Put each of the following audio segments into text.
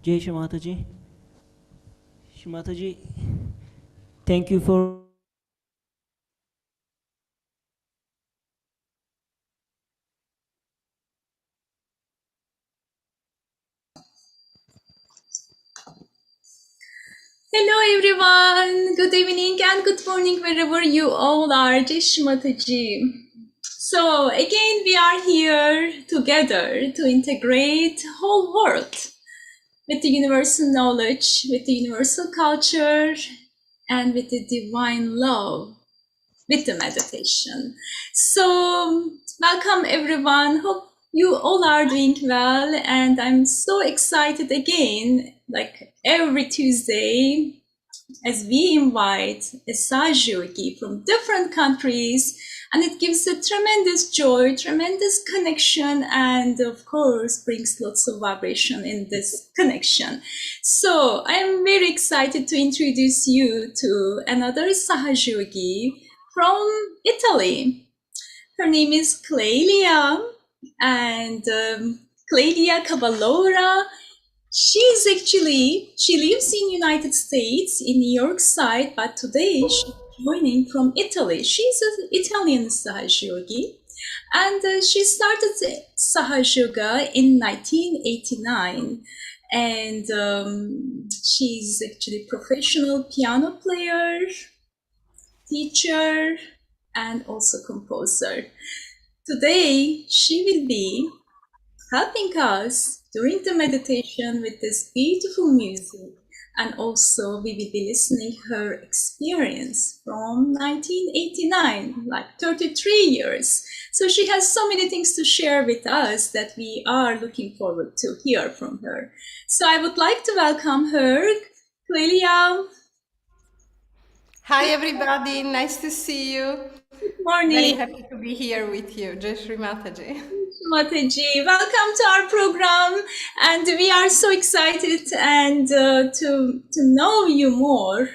Jai Shri Mataji. Shri Mataji, thank you for Hello everyone, good evening and good morning wherever you all are. Jai Shri Mataji. So again we are here together to integrate whole world with the universal knowledge, with the universal culture and with the divine love, with the meditation. So welcome everyone. Hope you all are doing well, and I'm so excited again, like every Tuesday, as we invite a Sahaja from different countries, and it gives a tremendous joy, tremendous connection, and of course brings lots of vibration in this connection. So I'm very excited to introduce you to another Sahaja from Italy. Her name is Clelia, and Clelia Cavallaro. She lives in United States in New York side, but today she's joining from Italy. She's an Italian Sahaja Yogi, and she started Sahaja Yoga in 1989. And she's actually professional piano player, teacher, and also composer. Today she will be helping us during the meditation with this beautiful music. And also we will be listening her experience from 1989, like 33 years. So she has so many things to share with us that we are looking forward to hear from her. So I would like to welcome her, Clelia. Hi everybody, nice to see you. Good morning. Very happy to be here with you. Jai Shri Mataji. Mataji, welcome to our program, and we are so excited and to know you more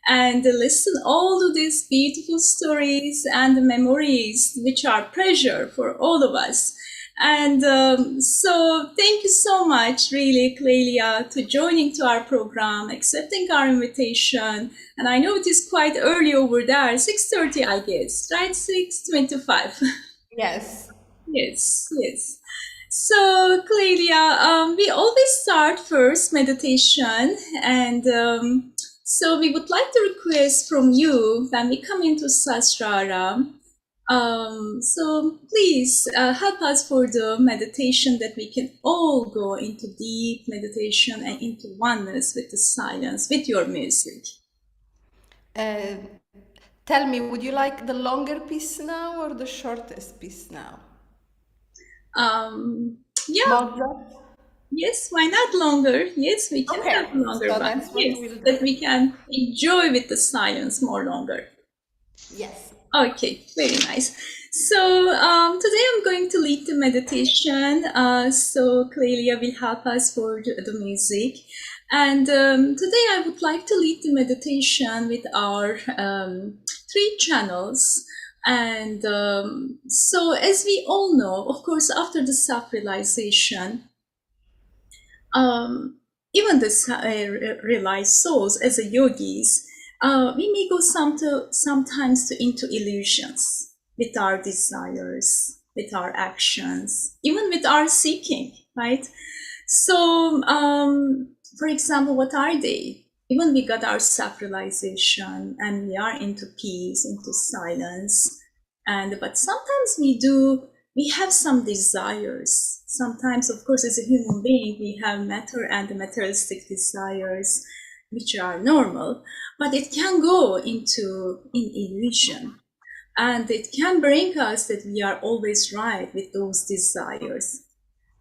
and listen all of these beautiful stories and memories, which are pleasure for all of us. And so, thank you so much, really, Clelia, to joining to our program, accepting our invitation. And I know it is quite early over there, 6:30, I guess, right? 6:25. Yes. Yes, yes. So, Clelia, we always start first meditation, and so we would like to request from you when we come into Sasrara. So please help us for the meditation that we can all go into deep meditation and into oneness with the silence, with your music. Uh, Tell me, would you like the longer piece now or the shortest piece now? Um, yeah, Mozart? yes, why not longer? Yes, we can have a Okay, longer so one. that's what Yes, we'll that do. we can enjoy with the silence more longer. Yes. Okay, very nice. So today I'm going to lead the meditation. So Clelia will help us for the music. And today I would like to lead the meditation with our three channels. And so as we all know, of course, after the self-realization, um, even the realized souls as a yogis, we may go sometimes into illusions with our desires, with our actions, even with our seeking, right? So, for example, what are they? Even we got our self-realization and we are into peace, into silence, and but sometimes we have some desires. Sometimes, of course, as a human being, we have matter and materialistic desires, which are normal, but it can go into in illusion, and it can bring us that we are always right with those desires,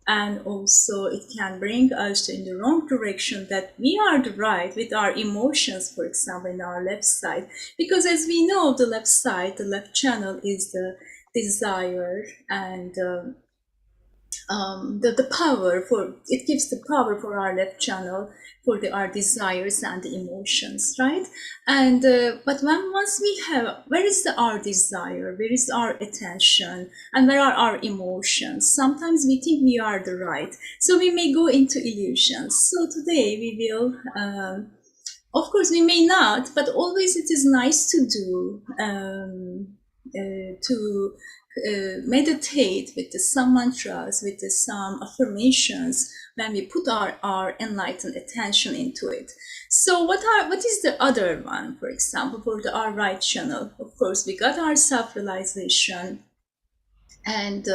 and also it can bring us in the wrong direction, that we are the right with our emotions, for example, in our left side, because as we know, the left side, the left channel is the desire and the power for it gives the power for our left channel for our desires and the emotions, right? And but once we have, where is our desire, where is our attention, and where are our emotions? Sometimes we think we are the right, so we may go into illusions. So today we will of course we may not, but always it is nice to do to meditate with some mantras, with some affirmations when we put our enlightened attention into it. So what is the other one, for example, for our right channel? Of course, we got our self-realization, and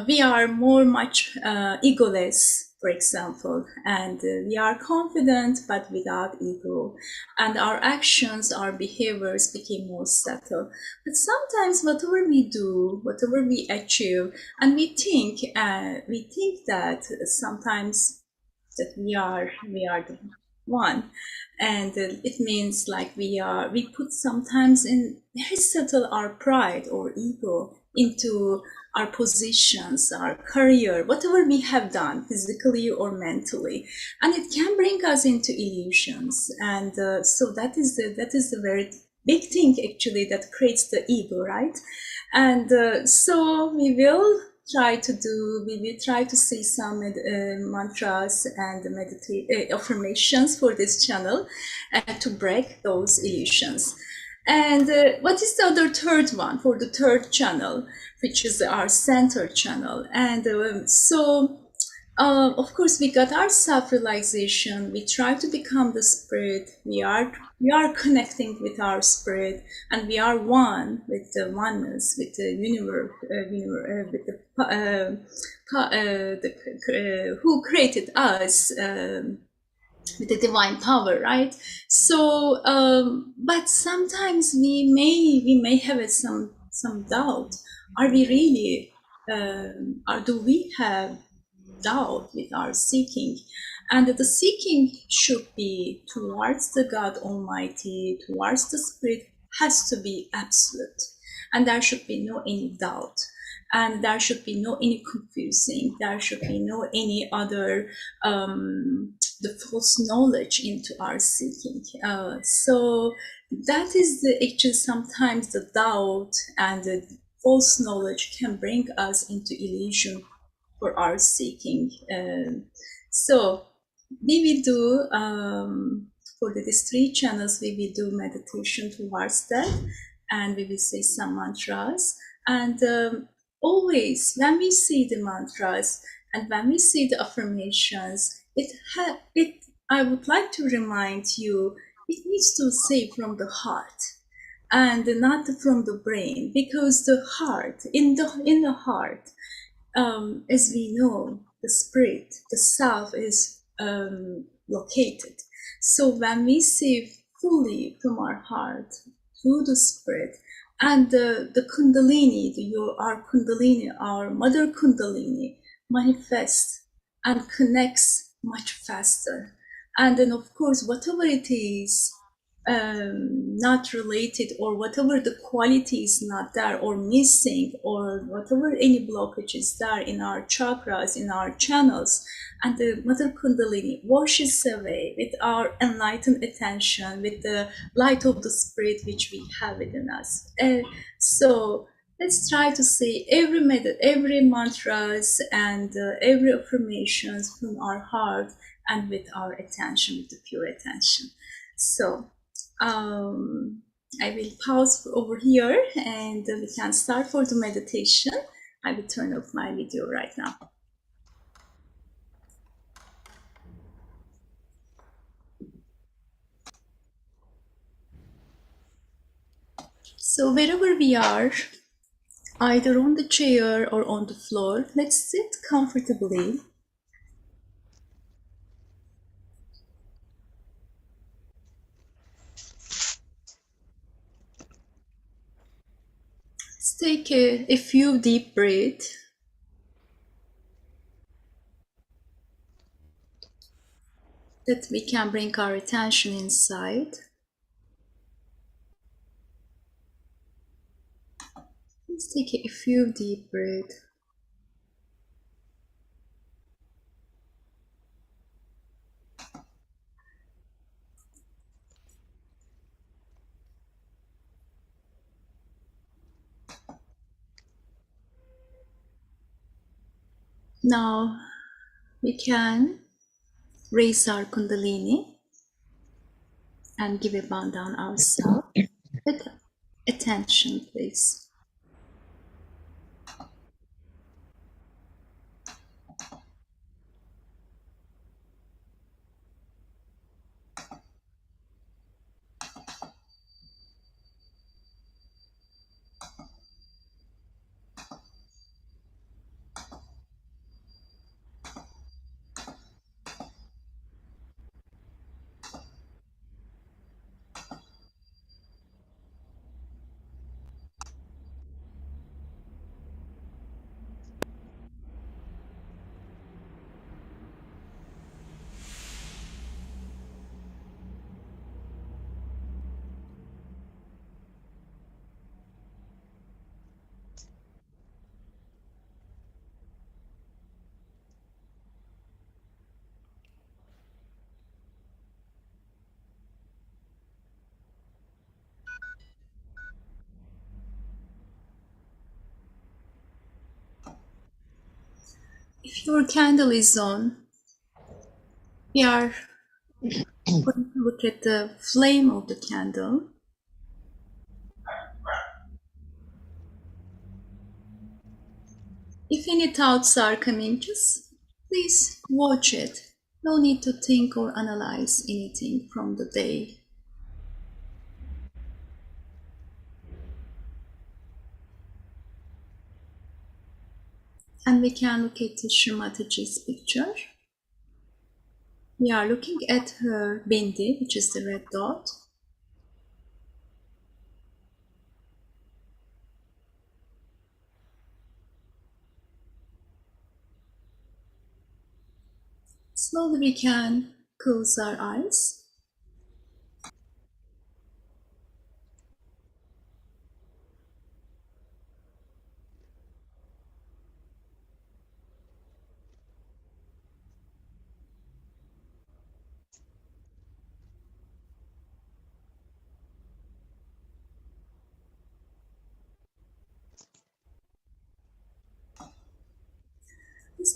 we are much egoless, for example, and we are confident but without ego, and our actions, our behaviors became more subtle. But sometimes whatever we do, whatever we achieve, and we think that sometimes that we are the one, and it means like we put sometimes in very subtle our pride or ego into our positions, our career, whatever we have done physically or mentally, and it can bring us into illusions. And so that is the very big thing actually that creates the ego, right? And so we will try to say some mantras and affirmations for this channel to break those illusions. And what is the other third one for the third channel, which is our center channel? And of course, we got our self-realization. We try to become the spirit. We are connecting with our spirit, and we are one with the oneness, with the universe, with who created us. With the divine power, right? So but sometimes we may have some doubt. Are we really or do we have doubt with our seeking? And the seeking should be towards the God Almighty, towards the Spirit, has to be absolute, and there should be no any doubt, and there should be no any confusing, there should be no any other the false knowledge into our seeking. So that is actually sometimes the doubt and the false knowledge can bring us into illusion for our seeking. So we will do for these three channels, we will do meditation towards that, and we will say some mantras. And always when we see the mantras and when we see the affirmations, I would like to remind you, it needs to say from the heart and not from the brain, because the heart, in the heart, as we know, the spirit, the self is located. So when we see fully from our heart through the spirit, and the kundalini, our kundalini, our mother kundalini manifests and connects much faster. And then of course, whatever it is not related, or whatever the quality is not there or missing, or whatever any blockage is there in our chakras, in our channels, and the mother kundalini washes away with our enlightened attention, with the light of the spirit which we have within us. So let's try to say every mantras and every affirmations from our heart and with our attention, with the pure attention. So I will pause over here, and we can start for the meditation. I will turn off my video right now. So wherever we are, either on the chair or on the floor, let's sit comfortably. Let's take a few deep breaths. That we can bring our attention inside. Let's take a few deep breaths. Now we can raise our Kundalini and give a bow down ourselves with attention, please. If your candle is on, we are going to look at the flame of the candle. If any thoughts are coming, just please watch it. No need to think or analyze anything from the day. And we can look at Shrimataji's picture. We are looking at her bindi, which is the red dot. Slowly we can close our eyes.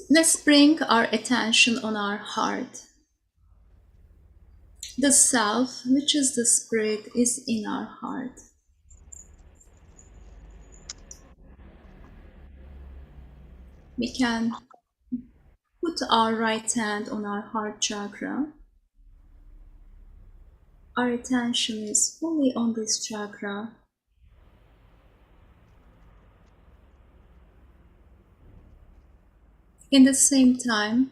Let's bring our attention on our heart. The self, which is the spirit, is in our heart. We can put our right hand on our heart chakra. Our attention is fully on this chakra. In the same time,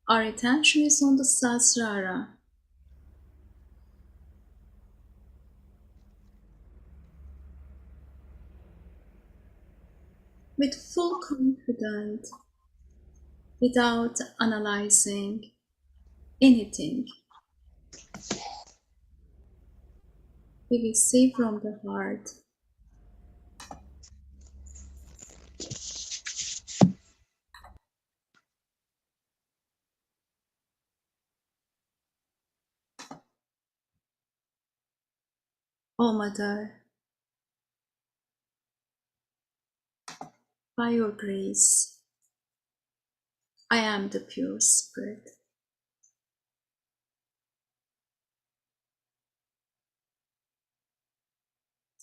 our attention is on the Sahasrara. With full confidence, without analyzing anything, we will say from the heart, "O Mother, by your grace, I am the pure spirit.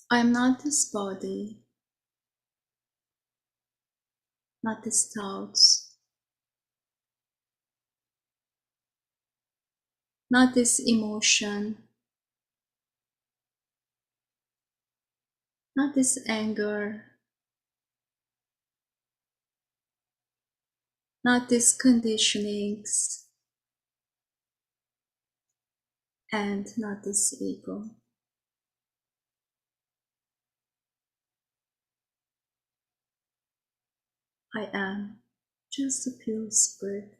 I am not this body, not these thoughts, not this emotion, not this anger, not these conditionings, and not this ego. I am just a pure spirit.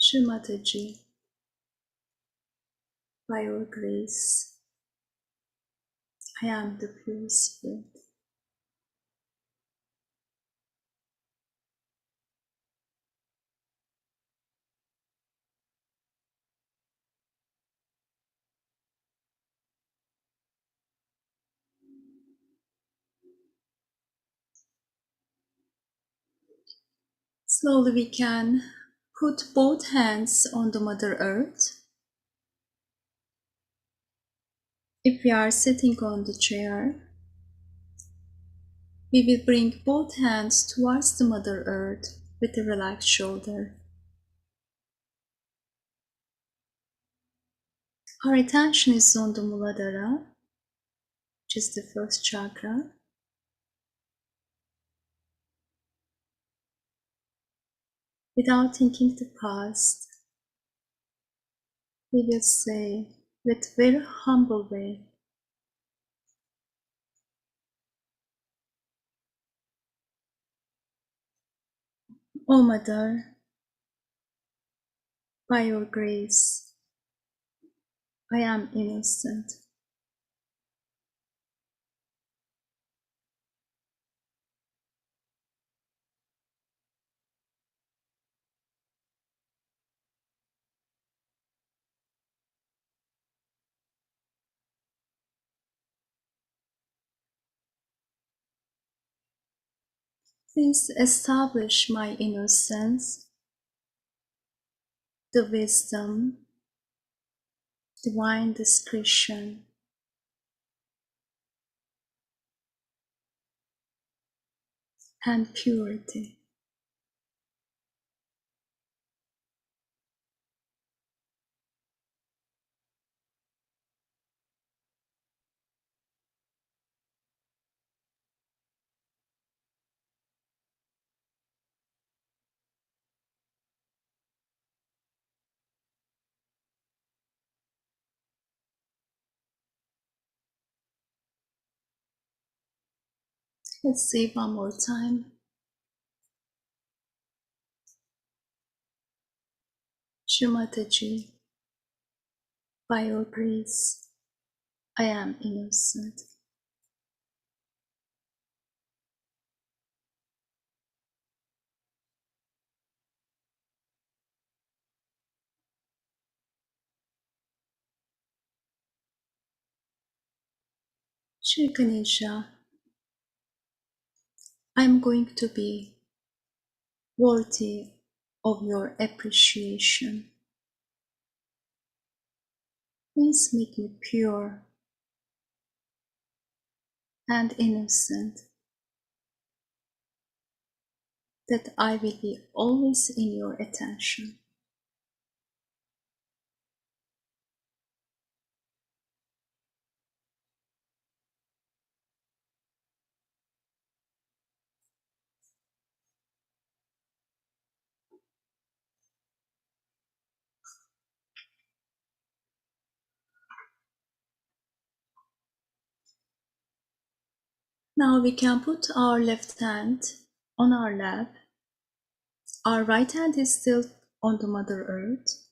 Shrimataji, by your grace, I am the pure spirit. Slowly we can put both hands on the Mother Earth. If we are sitting on the chair, we will bring both hands towards the Mother Earth with a relaxed shoulder. Our attention is on the Muladhara, which is the first chakra. Without thinking the past, we will say with very humble way, O Mother, by your grace, I am innocent. Please establish my innocence, the wisdom, divine discretion, and purity. Let's say one more time. Shrimataji, by your grace, I am innocent. Shri Ganesha, I am going to be worthy of your appreciation. Please make me pure and innocent, that I will be always in your attention. Now we can put our left hand on our lap. Our right hand is still on the Mother Earth.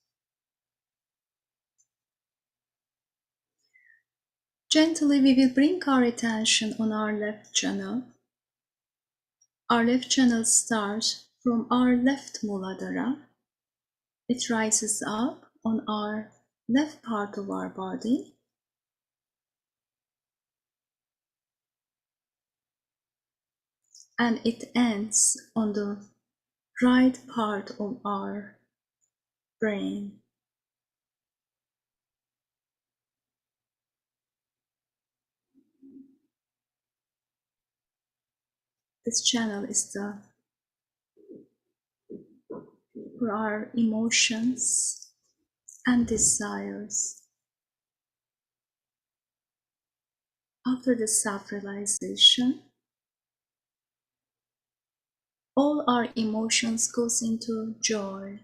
Gently we will bring our attention on our left channel. Our left channel starts from our left Muladhara. It rises up on our left part of our body. And it ends on the right part of our brain. This channel is for our emotions and desires. After the self-realization, all our emotions goes into joy.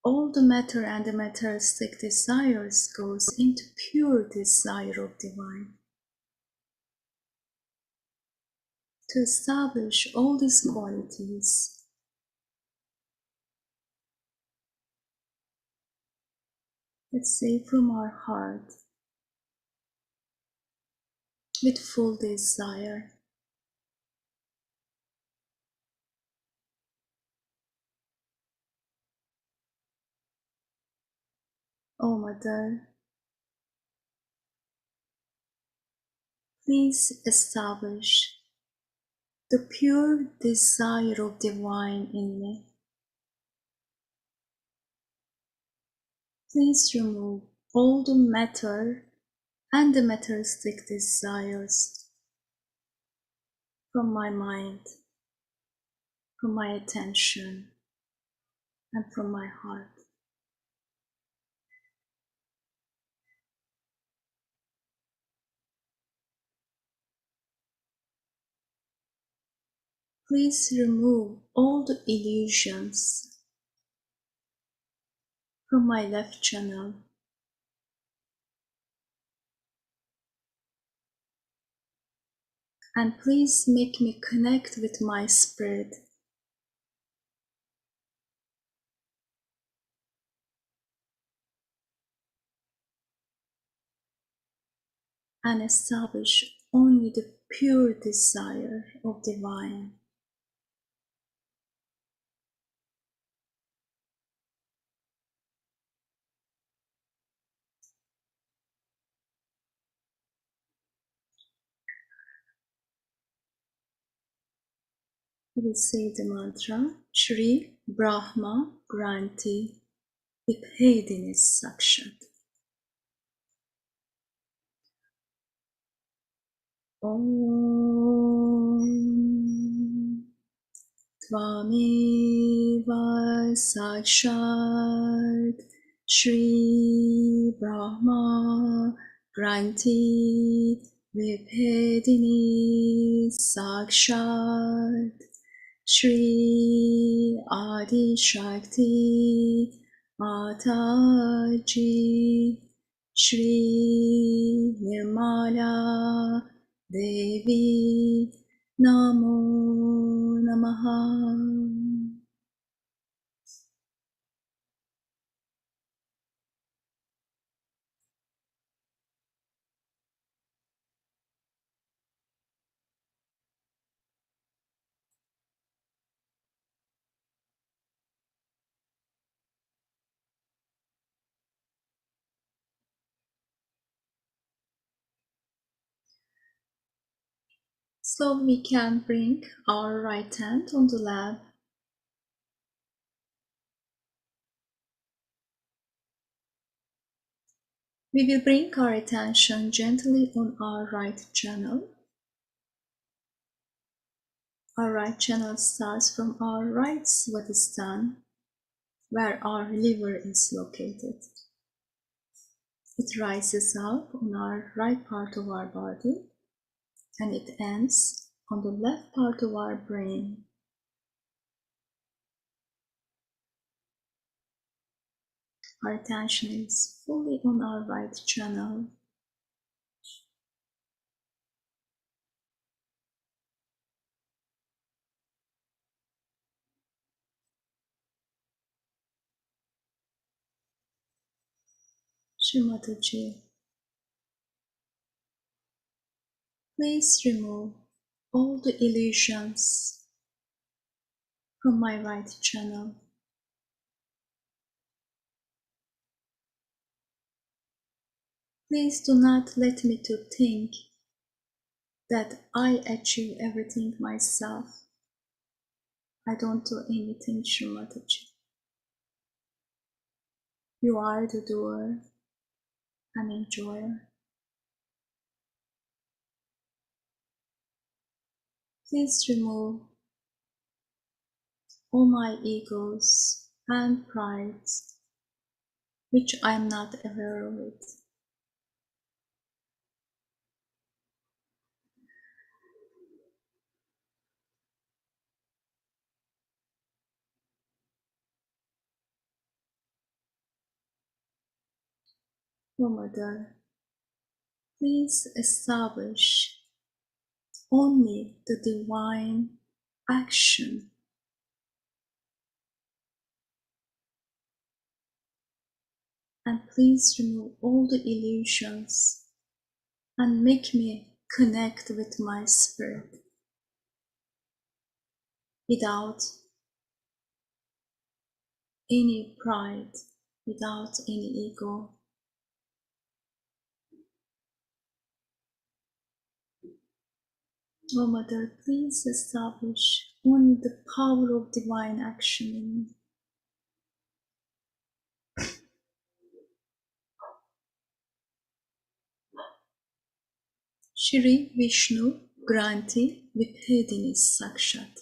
All the matter and the materialistic desires goes into pure desire of divine. To establish all these qualities, let's say from our heart, with full desire. O Mother, please establish the pure desire of divine in me. Please remove all the matter and the materialistic desires from my mind, from my attention, and from my heart. Please remove all the illusions from my left channel and please make me connect with my spirit and establish only the pure desire of divine. We will say the mantra Shri Brahma Granti Vibhedini Sakshat. Om Tvameva Sakshat Shri Brahma Granti Vibhedini Sakshat Shri Adi Shakti Mataji Shri Nirmala Devi Namo Namaha. So we can bring our right hand on the lap. We will bring our attention gently on our right channel. Our right channel starts from our right Swadhisthana, where our liver is located. It rises up on our right part of our body and it ends on the left part of our brain. Our attention is fully on our right channel. Shrimataji, please remove all the illusions from my right channel. Please do not let me to think that I achieve everything myself. I don't do anything, Shrimataji. You are the doer and enjoyer. Please remove all my egos and prides, which I am not aware of it. Oh Mother, please establish only the divine action and please remove all the illusions and make me connect with my spirit without any pride, without any ego. Oh Mother, please establish only the power of divine action in me. Shri Vishnu Granti Vipedini Sakshat.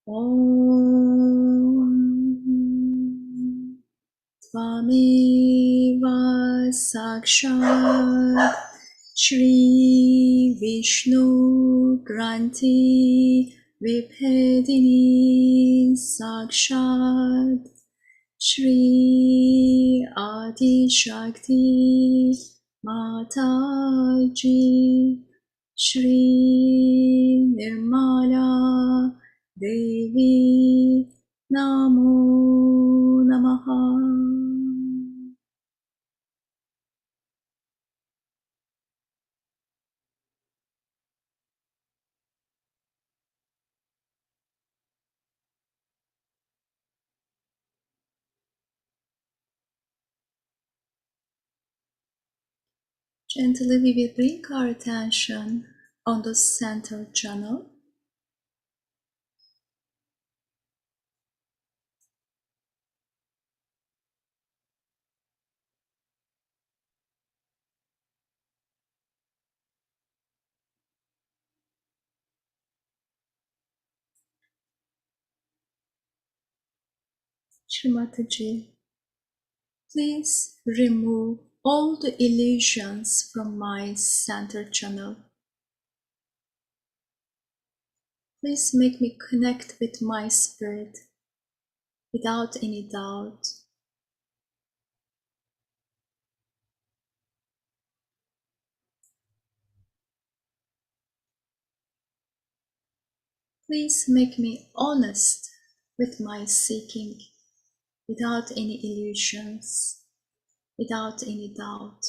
Om Tvameva Sakshat Shri Vishnu Granti Vipedini Sakshat Shri Adi Shakti Mataji Shri Nirmala Devi Namo Namaha. Gently we will bring our attention on the center channel. Shrimataji, please remove all the illusions from my center channel. Please make me connect with my spirit without any doubt. Please make me honest with my seeking without any illusions, without any doubt.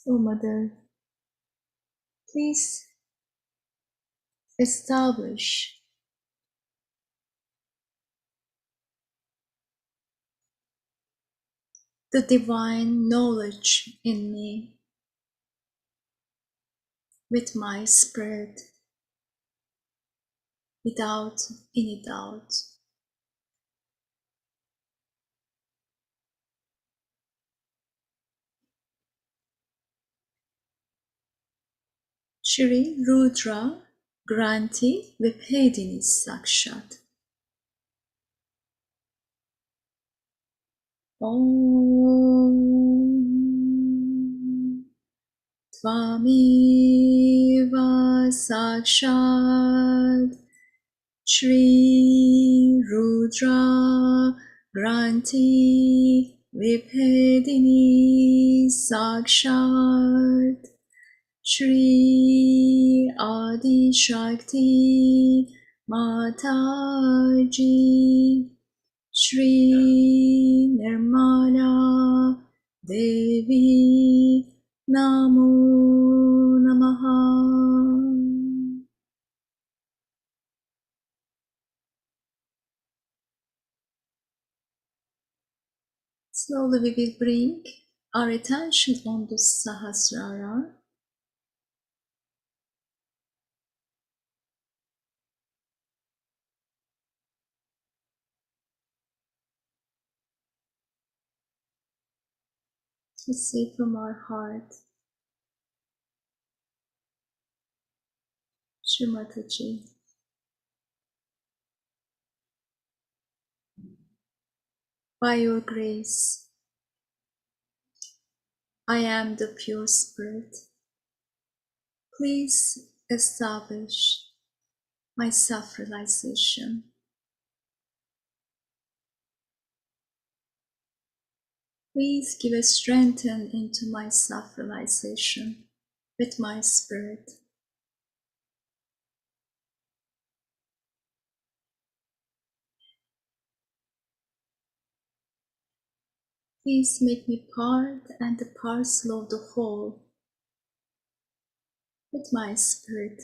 Oh Mother, please establish the divine knowledge in me with my spirit without any doubt. Shri Rudra Granti Vipedini Sakshat. Om Tvameva Sakshat Shri Rudra Granti Vipedini Sakshat Shri Adi Shakti Mataji Shri Nirmala Devi Namo Namaha. Slowly we will bring our attention on the Sahasrara. To say from our heart, Srimataji, by your grace, I am the pure spirit. Please establish my self-realization. Please give a strengthen into my self-realization with my spirit. Please make me part and the parcel of the whole with my spirit.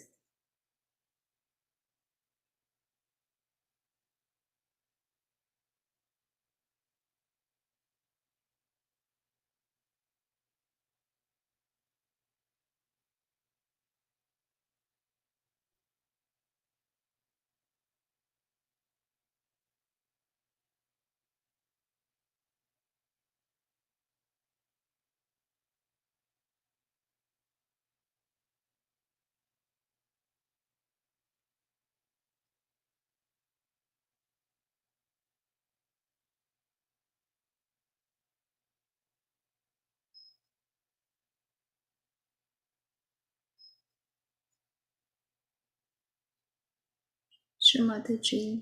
Shrimataji,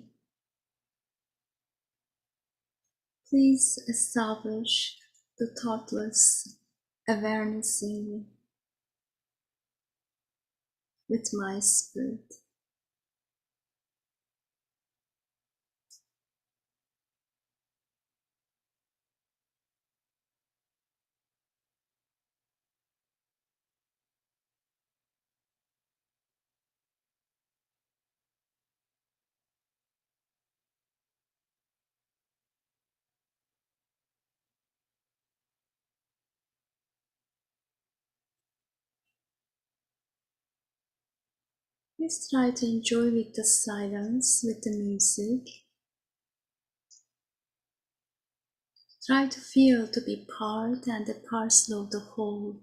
please establish the thoughtless awareness in me with my spirit. Please try to enjoy with the silence, with the music. Try to feel to be part and a parcel of the whole.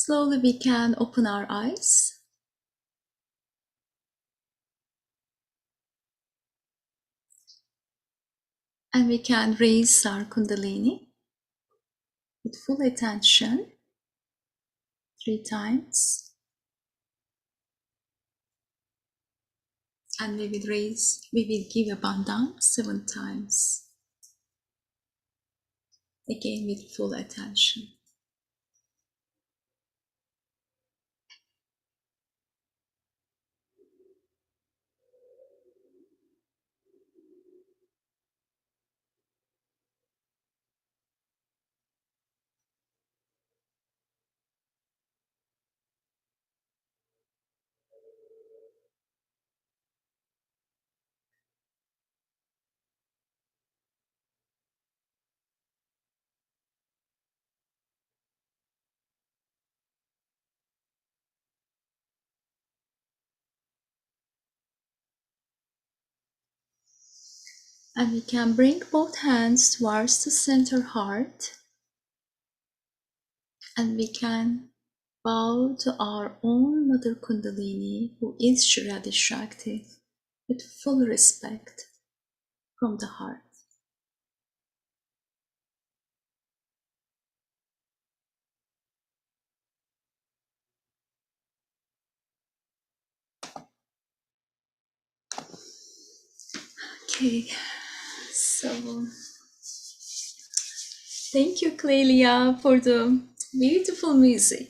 Slowly we can open our eyes. And we can raise our Kundalini with full attention 3 times. And we will give a bandhan 7 times. Again with full attention. And we can bring both hands towards the center heart. And we can bow to our own Mother Kundalini, who is Shriyadi Shakti, with full respect from the heart. Okay, so thank you, Clelia, for the beautiful music.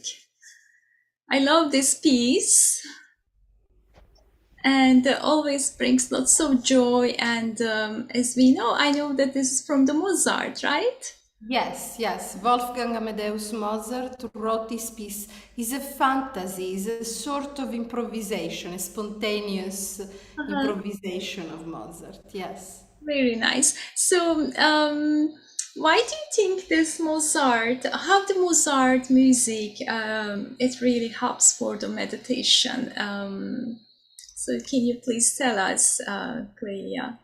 I love this piece, and always brings lots of joy. And as we know, I know that this is from the Mozart, right? Yes, yes. Wolfgang Amadeus Mozart wrote this piece. It's a fantasy, it's a sort of improvisation, a spontaneous improvisation of Mozart. Yes. Very nice. So, why do you think this Mozart, how the Mozart music, it really helps for the meditation? So, can you please tell us, Clelia?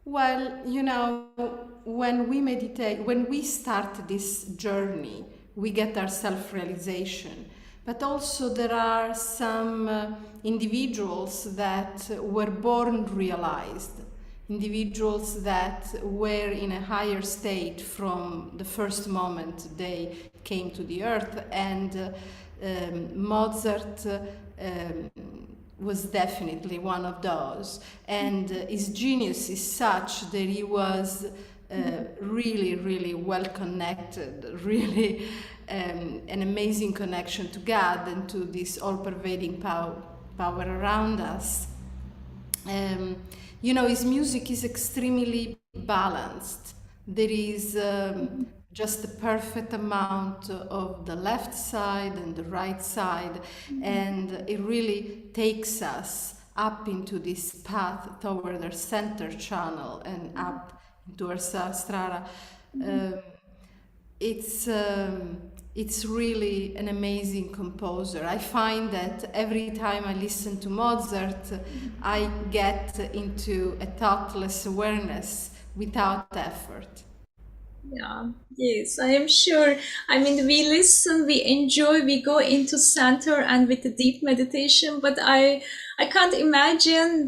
Well, you know, when we meditate, when we start this journey, we get our self realization. But also, there are some individuals that were born realized, individuals that were in a higher state from the first moment they came to the earth. And Mozart. Was definitely one of those, and his genius is such that he was really, really well connected, really an amazing connection to God and to this all-pervading power around us. Um, you know, his music is extremely balanced. There is just the perfect amount of the left side and the right side, and it really takes us up into this path toward our center channel and up into our Sahasrara. Um, it's it's really an amazing composer. I find that every time I listen to Mozart, I get into a thoughtless awareness without effort. Yeah, yes, I am sure. I mean, we listen, we enjoy, we go into center and with the deep meditation, but I can't imagine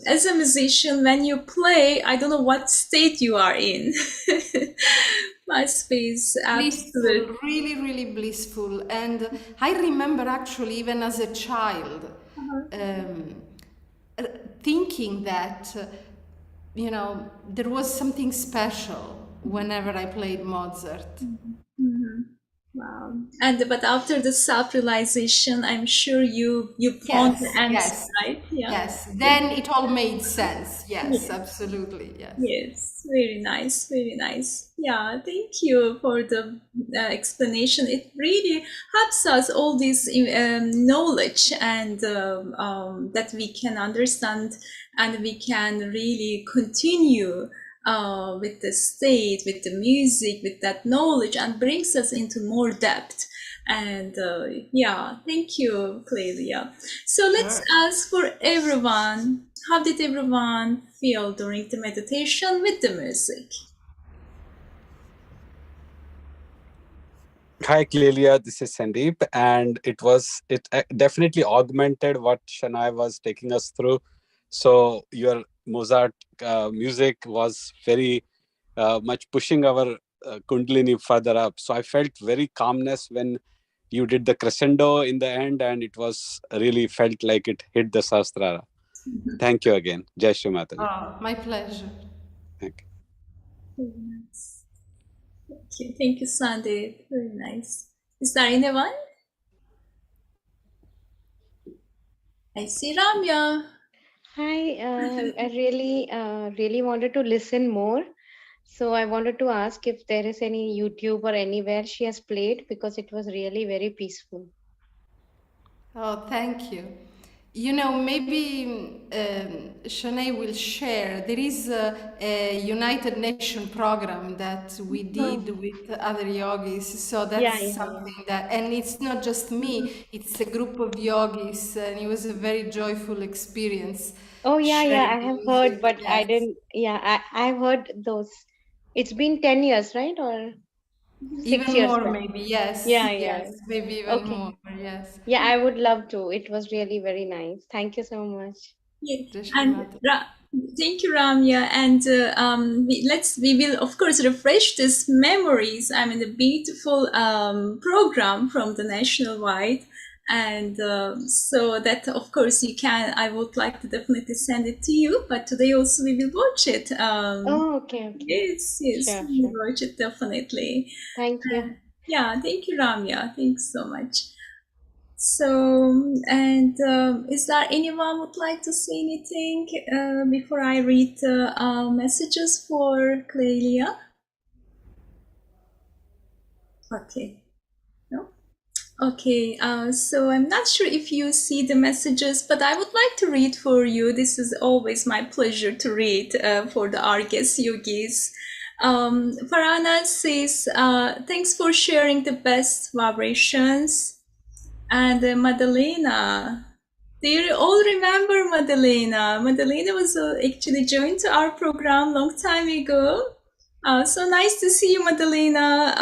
as a musician when you play, I don't know what state you are in. My space, absolute. Blissful, really, really blissful. And I remember actually, even as a child, um, thinking that, you know, there was something special whenever I played Mozart. Wow. And but after the self-realization, I'm sure you found the Yes, answer, yes, right? Yeah. yes. Then it all made sense. Yes, Yeah. absolutely. Yes. Yes, very nice, very nice. Yeah, thank you for the explanation. It really helps us all this knowledge and that we can understand and we can really continue with the state, with the music, with that knowledge and brings us into more depth. And yeah, thank you, Clelia. So let's Sure. ask for everyone, how did everyone feel during the meditation with the music? Hi, Clelia. This is Sandeep, and it definitely augmented what Shania was taking us through. So your Mozart music was very much pushing our Kundalini further up. So I felt very calmness when you did the crescendo in the end, and it was really felt like it hit the Sahasrara. Thank you again. Jai Shri Mataji. Oh, my pleasure. Thank you. Very nice. Thank you, Sandeep. Very nice. Is there anyone? I see Ramya. Hi, I really wanted to listen more. So I wanted to ask if there is any YouTube or anywhere she has played because it was really very peaceful. Oh, thank you. You know, maybe Shanae will share. There is a United Nations program that we Oh, did with other yogis. So yeah, that's yeah, yeah. something that, and it's not just me, it's a group of yogis, and it was a very joyful experience Oh, yeah, yeah. sharing I have heard, music. but I Yes. didn't. Yeah, I've heard those. It's been 10 years, right? Or 6 Even years more, back. maybe. Yes, Yeah, yes, yeah. maybe even more. Okay. Yes. Yeah, I would love to. It was really very nice. Thank you so much. Yeah. And Jeshimata. thank you, Ramya. And we will of course refresh these memories. I mean, the beautiful program from the nationwide, and so that of course you can. I would like to definitely send it to you. But today also we will watch it. Oh, okay, okay. Yes, Sure, we sure. will watch it definitely. Thank you. Yeah, thank you, Ramya. Thanks so much. So, and is there anyone would like to say anything before I read the messages for Clelia? Okay, no? Okay, so I'm not sure if you see the messages, but I would like to read for you. This is always my pleasure to read for our guest yogis. Farana says, thanks for sharing the best vibrations. And Madalena, do you all remember Madalena? Madalena was actually joined to our program long time ago. So nice to see you, Madalena.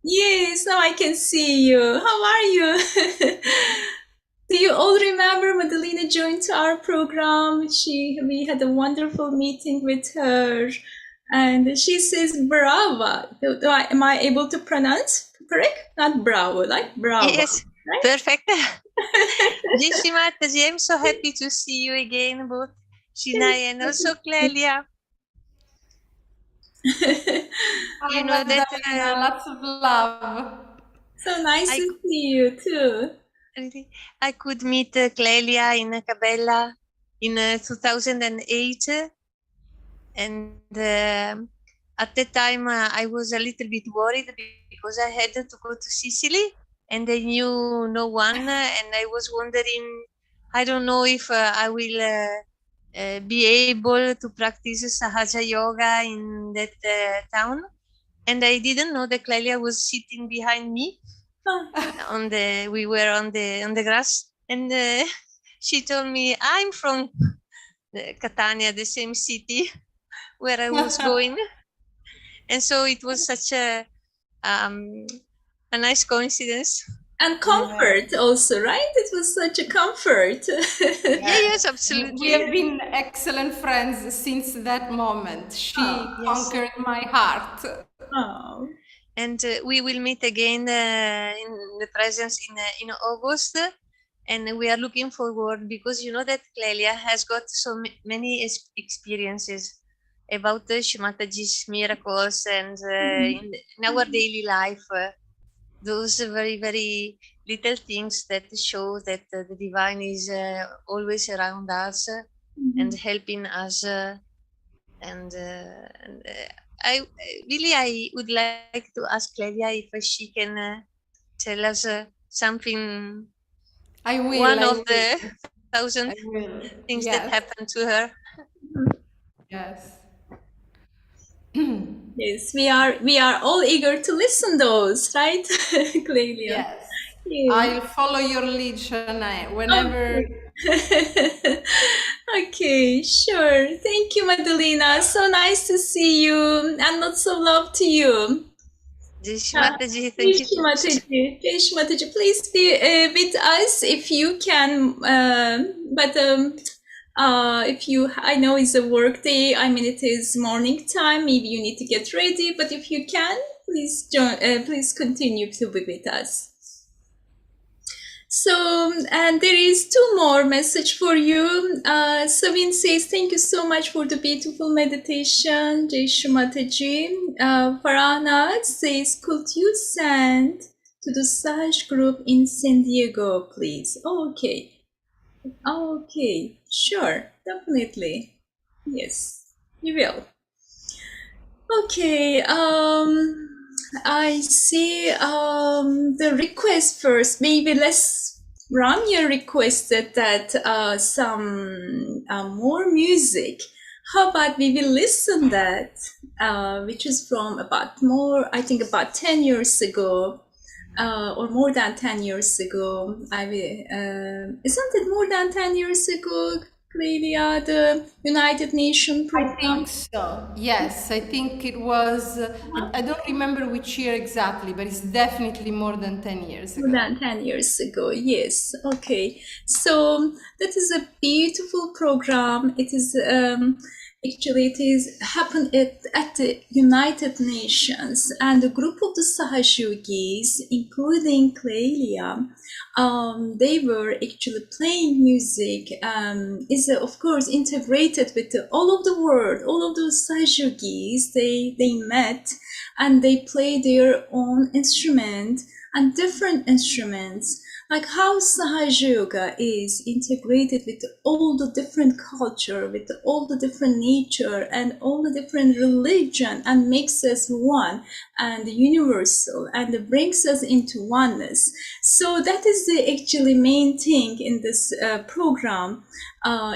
Yes, now I can see you. How are you? Do you all remember Madalena joined to our program? We had a wonderful meeting with her, and she says "brava." Am I able to pronounce correct? Not bravo, like brava, Yes, right? perfect. Jai Mataji, I'm so happy to see you again, both Shinai and also Clelia. Hi, You know that Magdalena. Lots of love. So nice I to see you too. really I could meet Clelia in Cabella in 2008, and at that time I was a little bit worried because I had to go to Sicily and I knew no one, and I was wondering, I don't know if I will be able to practice Sahaja yoga in that town. And I didn't know that Clelia was sitting behind me we were on the grass, and she told me, I'm from Catania, the same city where I was going. And so it was such a nice coincidence. And comfort also, right? It was such a comfort. Yes, We absolutely. have been excellent friends since that moment. She Yes. conquered my heart. Oh. And we will meet again in the presence in August, and we are looking forward because you know that Clelia has got so many experiences about the Shimataji's miracles, and in our daily life, those very very little things that show that the divine is always around us and helping us, and I really I would like to ask Clelia if she can tell us something, I will. one I of will. the thousand I will. things that Yes. happened to her. Yes. Yes, we are all eager to listen those, right, Clelia? Yes. Yes. I'll follow your lead, Shanae. Whenever. Okay. Okay, sure. Thank you, Madalena. So nice to see you, and lots of love to you. Jai Uh, Mataji, thank you. Jai Mataji, please be with us if you can. If you, I know it's a work day. I mean, it is morning time. Maybe you need to get ready. But if you can, please join. Please continue to be with us. So, and there is two more message for you. Savin says, thank you so much for the beautiful meditation. Jai Mataji. Farana says, could you send to the Saj group in San Diego, please? Okay. Okay. Sure. Definitely. Yes, you will. Okay, I see the request first. Maybe Ramya requested that some more music. How about we will listen that, which is from I think about 10 years ago, or more than 10 years ago. Isn't it more than 10 years ago, Clelia, the United Nations I program? think so. Yes, I think it was. I don't remember which year exactly, but it's definitely more than 10 years More ago. than 10 years ago, yes. Okay. So that is a beautiful program. It is actually it is happened at the United Nations, and a group of the Sahajugis, including Clelia, they were actually playing music, is of course integrated with all of the world, all of the Sahajugis. They met and they play their own instrument and different instruments, like how Sahaja Yoga is integrated with all the different culture, with all the different nature and all the different religion, and makes us one and universal, and brings us into oneness. So that is the actually main thing in this program.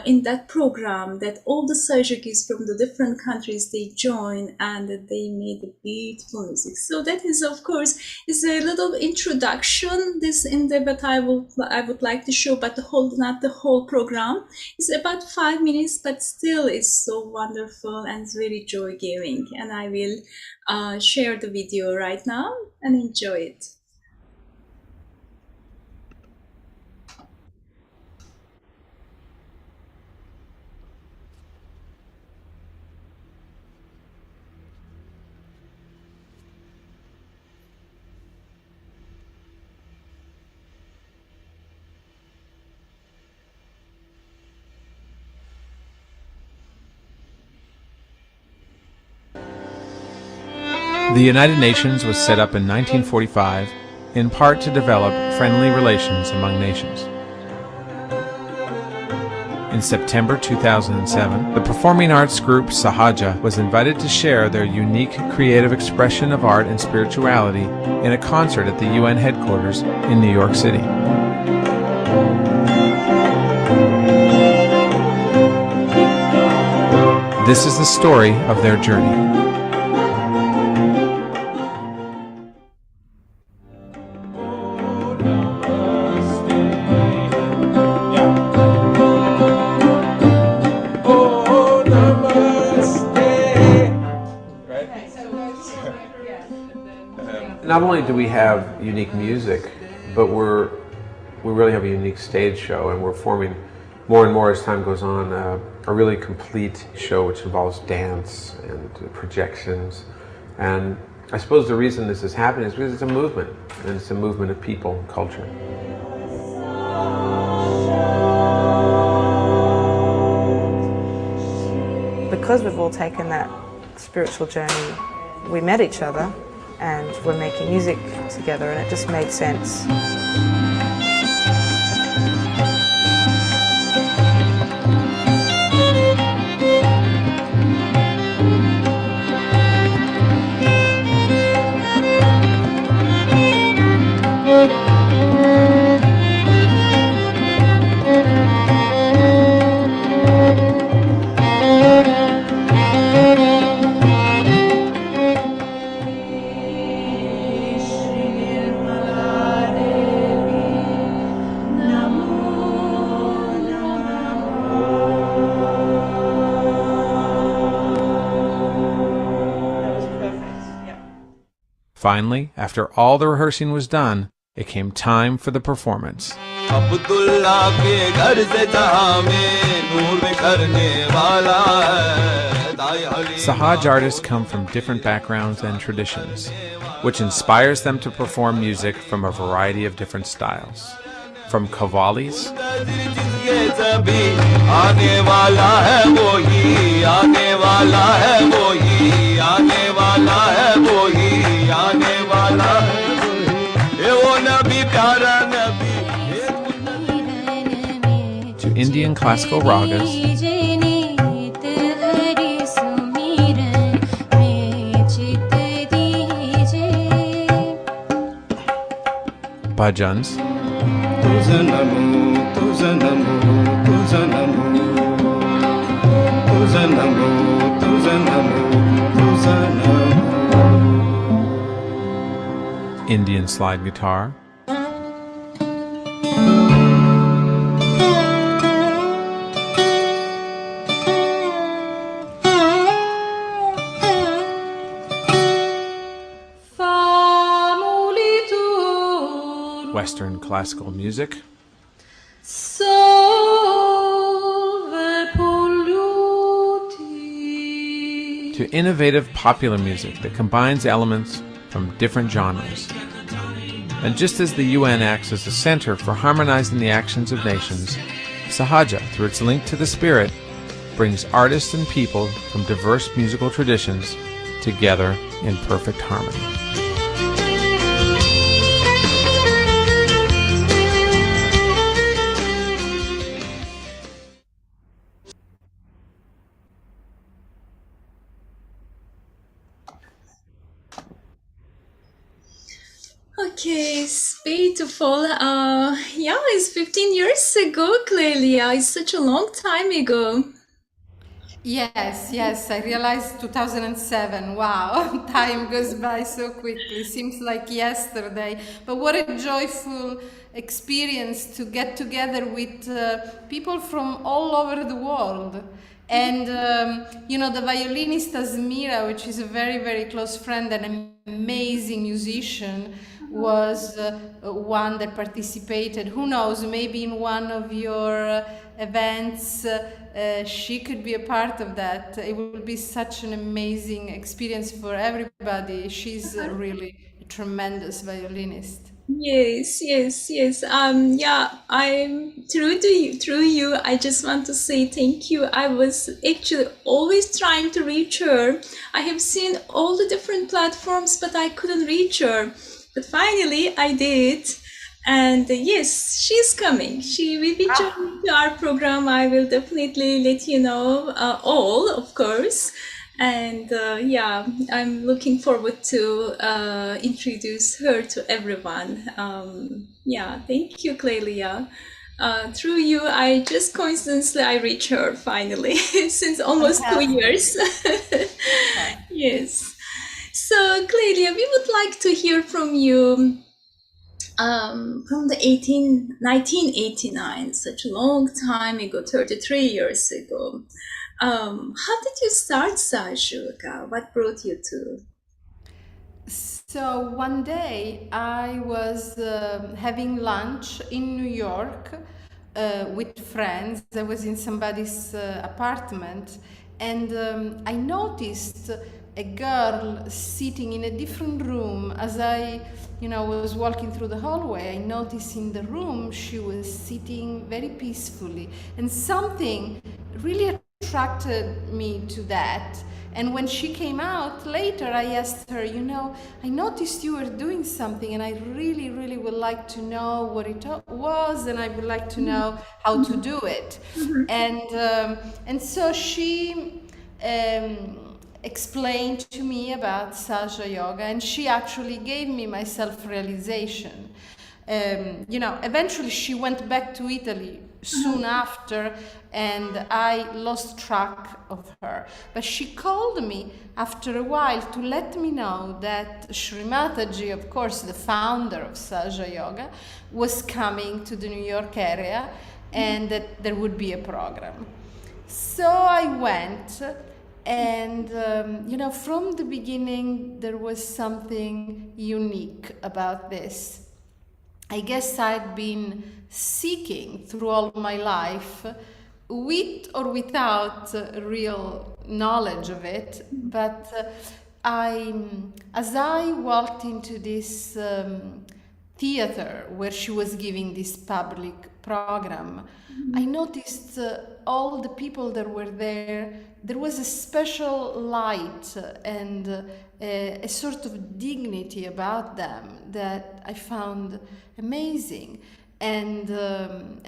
In that program, that all the Sajikis from the different countries, they join and they made a beautiful music. So that is, of course, is a little introduction this in the, but I would like to show, but not the whole program. It's about 5 minutes, but still is so wonderful and it's very joy giving. And I will share the video right now and enjoy it. The United Nations was set up in 1945, in part to develop friendly relations among nations. In September 2007, the performing arts group Sahaja was invited to share their unique creative expression of art and spirituality in a concert at the UN headquarters in New York City. This is the story of their journey. Not only do we have unique music, but we really have a unique stage show, and we're forming more and more as time goes on a really complete show which involves dance and projections. And I suppose the reason this is happening is because it's a movement, and it's a movement of people and culture. Because we've all taken that spiritual journey, we met each other and we're making music together, and it just made sense. Finally, after all the rehearsing was done, it came time for the performance. Sahaja artists come from different backgrounds and traditions, which inspires them to perform music from a variety of different styles. From qawwalis to Indian classical ragas, bhajans, Indian slide guitar, Western classical music, to innovative popular music that combines elements from different genres. And just as the UN acts as a center for harmonizing the actions of nations, Sahaja, through its link to the spirit, brings artists and people from diverse musical traditions together in perfect harmony. Okay, it's beautiful. Yeah, it's 15 years ago, Clelia. It's such a long time ago. Yes, I realized 2007. Wow, time goes by so quickly. Seems like yesterday. But what a joyful experience to get together with people from all over the world. And, the violinist Asmira, which is a very, very close friend and an amazing musician, was one that participated. Who knows, maybe in one of your events she could be a part of that. It will be such an amazing experience for everybody. She's really a tremendous violinist. Yes. Yeah, I'm through you. I just want to say thank you. I was actually always trying to reach her. I have seen all the different platforms, but I couldn't reach her. But finally, I did. And yes, she's coming. She will be joining to our program. I will definitely let you know all, of course. And yeah, I'm looking forward to introduce her to everyone. Yeah, thank you, Clelia. Through you, I just coincidentally I reached her finally since almost 2 years. Yes. So, Clelia, we would like to hear from you from the 1989, such a long time ago, 33 years ago. How did you start Sahaja? What brought you to? So one day I was having lunch in New York with friends. I was in somebody's apartment, and I noticed a girl sitting in a different room. As I was walking through the hallway, I noticed in the room she was sitting very peacefully, and something really attracted me to that. And when she came out later, I asked her, I noticed you were doing something, and I really, really would like to know what it was, and I would like to know how to do it. And so she explained to me about Sahaja Yoga, and she actually gave me my self-realization. Eventually she went back to Italy soon after, and I lost track of her. But she called me after a while to let me know that Sri Mataji, of course, the founder of Sahaja Yoga, was coming to the New York area, and that there would be a program. So I went, And, from the beginning, there was something unique about this. I guess I'd been seeking through all my life, with or without real knowledge of it, but as I walked into this theater where she was giving this public program, I noticed all the people that were there. There was a special light and a sort of dignity about them that I found amazing. And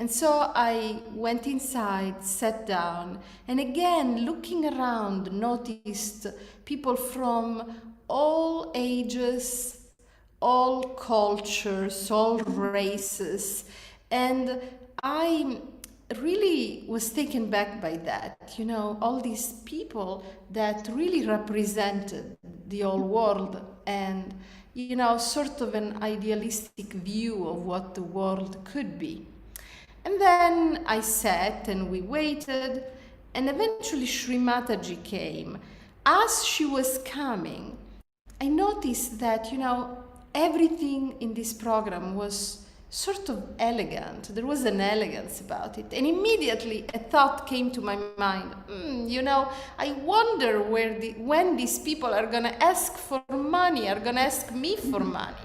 so I went inside, sat down, and again, looking around, noticed people from all ages, all cultures, all races. And I really was taken back by that, all these people that really represented the whole world and, sort of an idealistic view of what the world could be. And then I sat and we waited, and eventually Sri Mataji came. As she was coming, I noticed that, everything in this program was sort of elegant. There was an elegance about it. And immediately a thought came to my mind. I wonder when these people are going to ask for money, are going to ask me for money.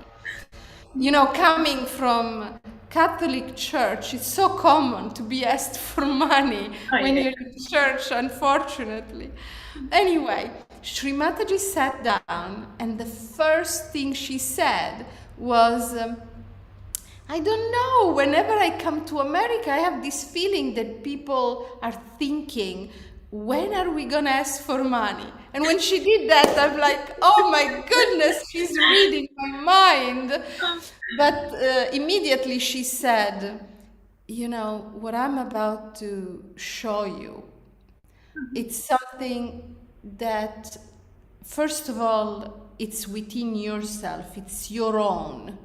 Coming from Catholic Church, it's so common to be asked for money when you're in church, unfortunately. Anyway, Sri Mataji sat down, and the first thing she said was, I don't know, whenever I come to America, I have this feeling that people are thinking, when are we gonna ask for money? And when she did that, I'm like, oh my goodness, she's reading my mind. But immediately she said, what I'm about to show you, it's something that, first of all, it's within yourself, it's your own.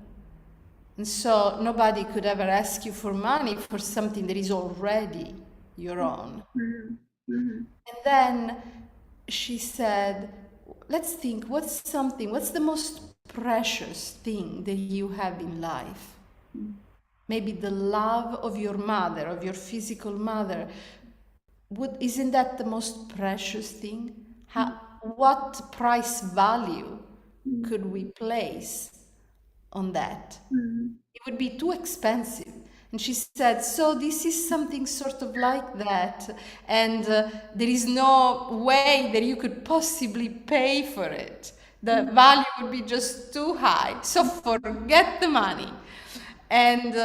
And so nobody could ever ask you for money for something that is already your own. And then she said, let's think, what's the most precious thing that you have in life? Maybe the love of your mother, of your physical mother. Isn't that the most precious thing? What price value could we place on that? It would be too expensive. And she said, so this is something sort of like that, and there is no way that you could possibly pay for it. The value would be just too high, so forget the money. And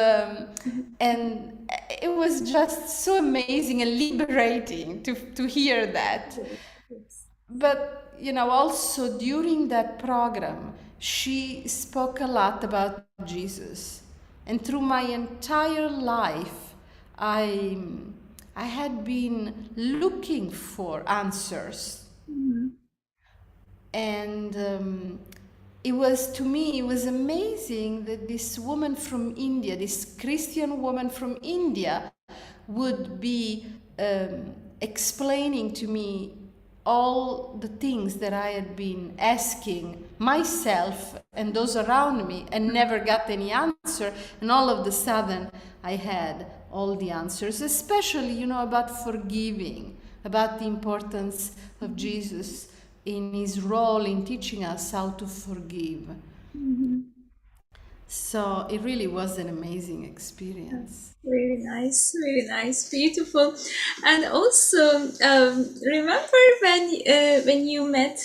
it was just so amazing and liberating to hear that. But, also during that program, she spoke a lot about Jesus. And through my entire life, I had been looking for answers. And it was amazing that this woman from India, this Christian woman from India, would be explaining to me all the things that I had been asking myself and those around me and never got any answer. And all of a sudden I had all the answers, especially, about forgiving, about the importance of Jesus in his role in teaching us how to forgive. So it really was an amazing experience. Really nice, beautiful. And also, remember when you met,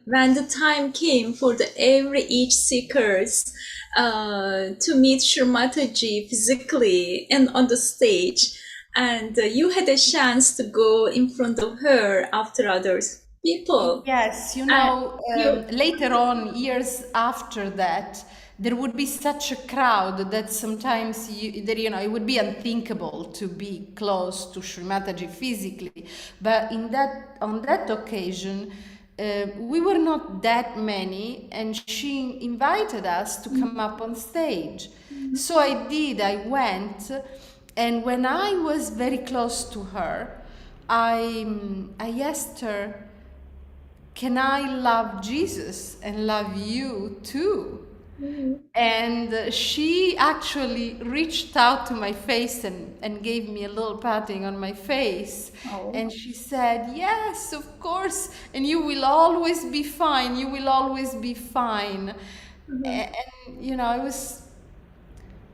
when the time came for each seekers to meet Sri Mataji physically and on the stage, and you had a chance to go in front of her after others people. Yes, later on, years after that, there would be such a crowd that sometimes it would be unthinkable to be close to Sri Mataji physically. But on that occasion, we were not that many, and she invited us to come up on stage. So I went, and when I was very close to her, I asked her, can I love Jesus and love you too? And she actually reached out to my face and gave me a little patting on my face. Oh. And she said, yes, of course, and you will always be fine. You will always be fine. And you know,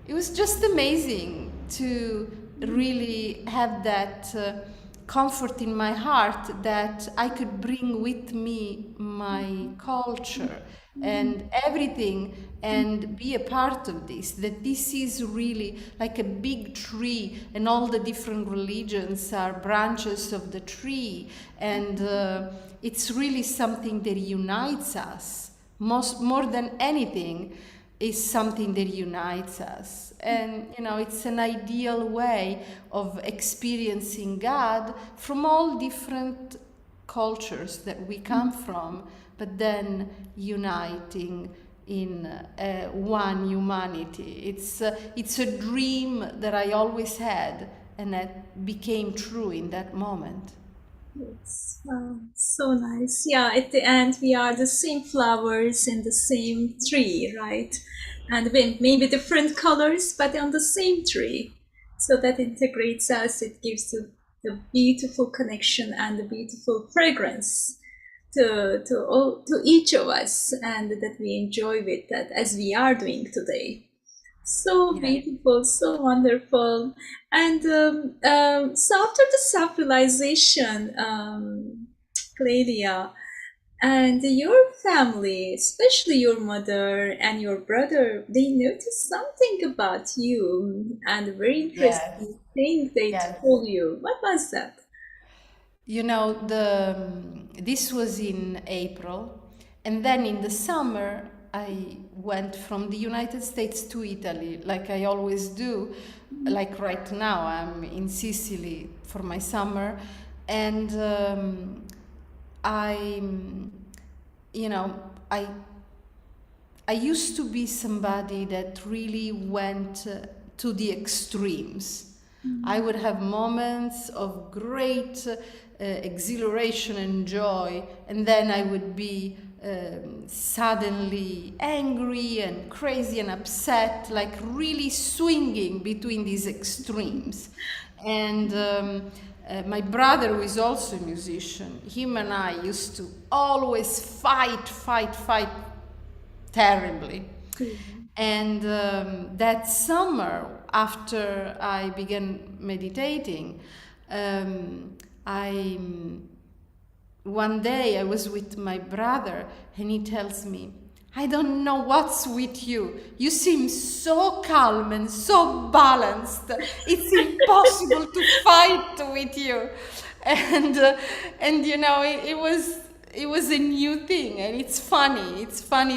it was just amazing to really have that comfort in my heart that I could bring with me my culture and everything and be a part of this, that this is really like a big tree and all the different religions are branches of the tree, and it's really something that unites us more than anything. Is something that unites us. And you know, it's an ideal way of experiencing God from all different cultures that we come from, but then uniting in one humanity. It's a dream that I always had, and that became true in that moment. It's so nice. Yeah, at the end, we are the same flowers in the same tree, right? And maybe different colors, but on the same tree. So that integrates us. It gives the beautiful connection and the beautiful fragrance to each of us, and that we enjoy with that as we are doing today. So Yeah. beautiful, so wonderful. And so after the self-realization, Clelia, and your family, especially your mother and your brother, they noticed something about you, and a very Yes. interesting thing they Yes. told you. What was that? You know, this was in April, and then in the summer I went from the United States to Italy, like I always do. Like right now, I'm in Sicily for my summer, and I, you know, I used to be somebody that really went to the extremes. I would have moments of great exhilaration and joy, and then I would be suddenly angry and crazy and upset, like really swinging between these extremes. And my brother, who is also a musician, him and I used to always fight terribly. And that summer, after I began meditating, one day I was with my brother, and he tells me, I don't know what's with you. You seem so calm and so balanced. It's impossible to fight with you. And you know, it was a new thing, and it's funny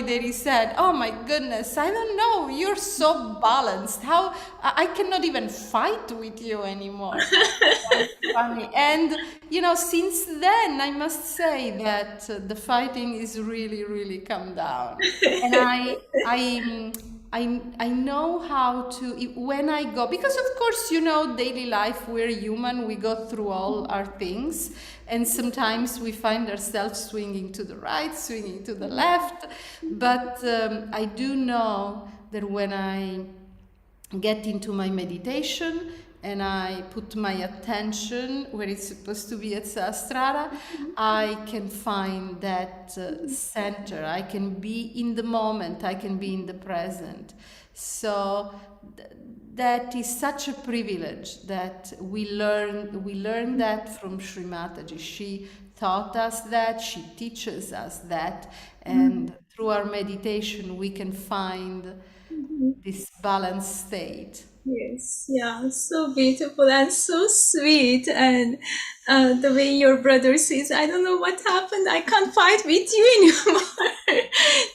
that he said, oh my goodness, I don't know, you're so balanced, how I cannot even fight with you anymore. That's funny. And you know, since then I must say that the fighting is really come down, and I know how to, when I go, because of course, you know, daily life, we're human, we go through all our things, and sometimes we find ourselves swinging to the right, swinging to the left, but I do know that when I get into my meditation and I put my attention where it's supposed to be at Sahasrara, I can find that center. I can be in the moment, I can be in the present. So that is such a privilege that we learn that from Sri Mataji. She taught us that, she teaches us that, and through our meditation we can find this balanced state. Yes, yeah, so beautiful and so sweet. And the way your brother says, I don't know what happened, I can't fight with you anymore.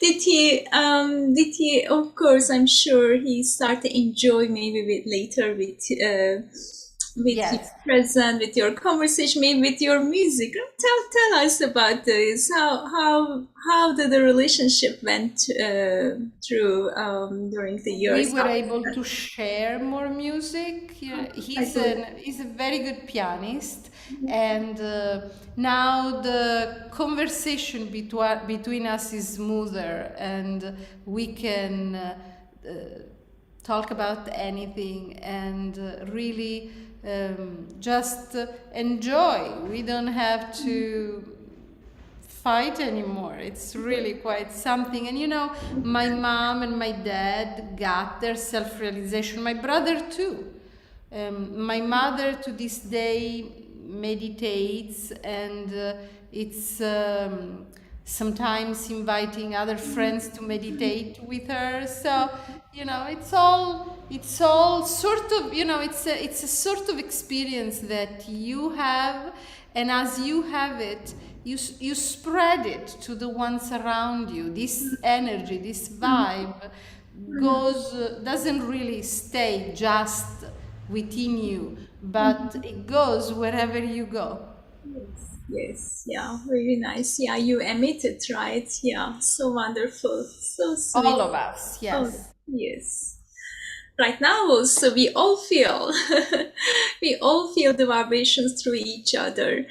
Did he, of course, I'm sure he started to enjoy maybe later with your Yes. presence, with your conversation, maybe with your music. Tell us about this. How did the relationship went through during the We years were after able that? to share more music. I do. He's a very good pianist, and now the conversation between us is smoother, and we can talk about anything and really just enjoy. We don't have to fight anymore. It's really quite something. And you know, my mom and my dad got their self realization, my brother too. My mother to this day meditates, and it's sometimes inviting other friends to meditate with her. So you know, it's all sort of, you know, it's a sort of experience that you have, and as you have it, you spread it to the ones around you. This energy, this vibe goes doesn't really stay just within you, but it goes wherever you go. Yes, yes, yeah, very nice. Yeah, you emit it, right? Yeah, so wonderful, so All sweet. of us, Oh, yes. yes. Right now, also, we all feel, we all feel the vibrations through each other.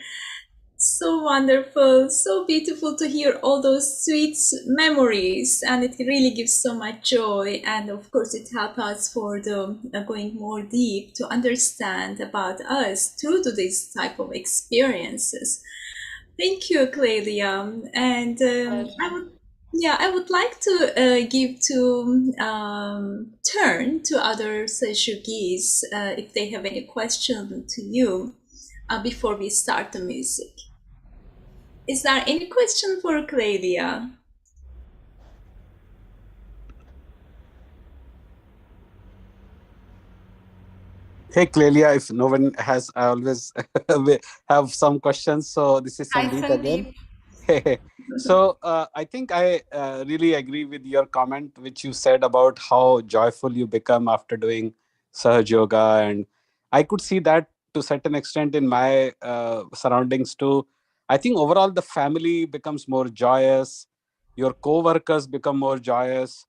So wonderful, so beautiful to hear all those sweet memories, and it really gives so much joy. And of course, it helps us for the going more deep to understand about us through to this type of experiences. Thank you, Clelia. And I would like to give to turn to other Sejugis if they have any question to you before we start the music. Is there any question for Clelia? Hey, Clelia, if no one has, I always have some questions. So this is Hi, Sandeep again. Sandeep. So I think I really agree with your comment, which you said about how joyful you become after doing Sahaj Yoga. And I could see that to certain extent in my surroundings too. I think overall the family becomes more joyous. Your co-workers become more joyous.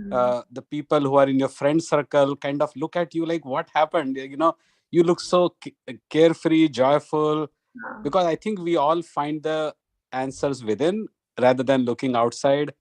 The people who are in your friend circle kind of look at you like, what happened? You look so carefree, joyful, because I think we all find the answers within rather than looking outside,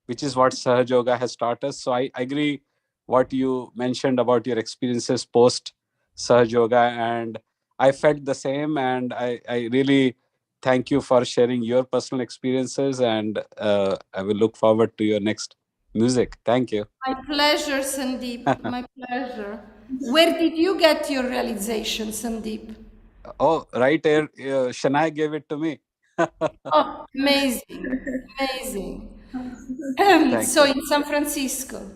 which is what Sahaj Yoga has taught us. So I agree what you mentioned about your experiences post Sahaj Yoga, and I felt the same. And I really thank you for sharing your personal experiences, and I will look forward to your next music. Thank you. My pleasure, Sandeep. My pleasure. Where did you get your realization, Sandeep? Oh, right here, Shania gave it to me. Oh, amazing, amazing. Thank So you. in San Francisco.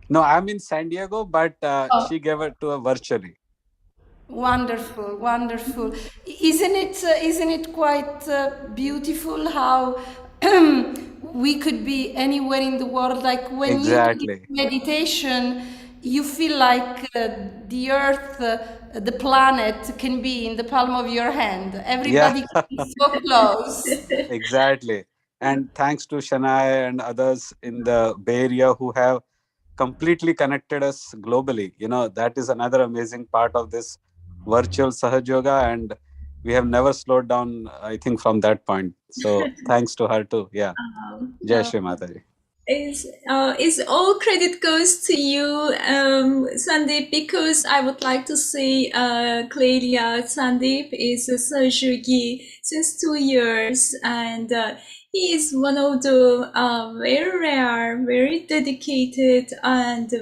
No, I'm in San Diego, but Oh, she gave it to her virtually. wonderful, wonderful. Isn't it quite beautiful how we could be anywhere in the world? Like when you do this Exactly. meditation, you feel like the earth, the planet can be in the palm of your hand. Yeah, Everybody can be so close. exactly. And thanks to Shania and others in the Bay Area who have completely connected us globally. That is another amazing part of this virtual Sahaj Yoga. And we have never slowed down, I think, from that point. So thanks to her too. Yeah. Jai Uh, Shri Mataji. is all credit goes to you, Sandeep, because I would like to say Clelia Sandeep is a Sahaja since 2 years, and he is one of the very rare, very dedicated, and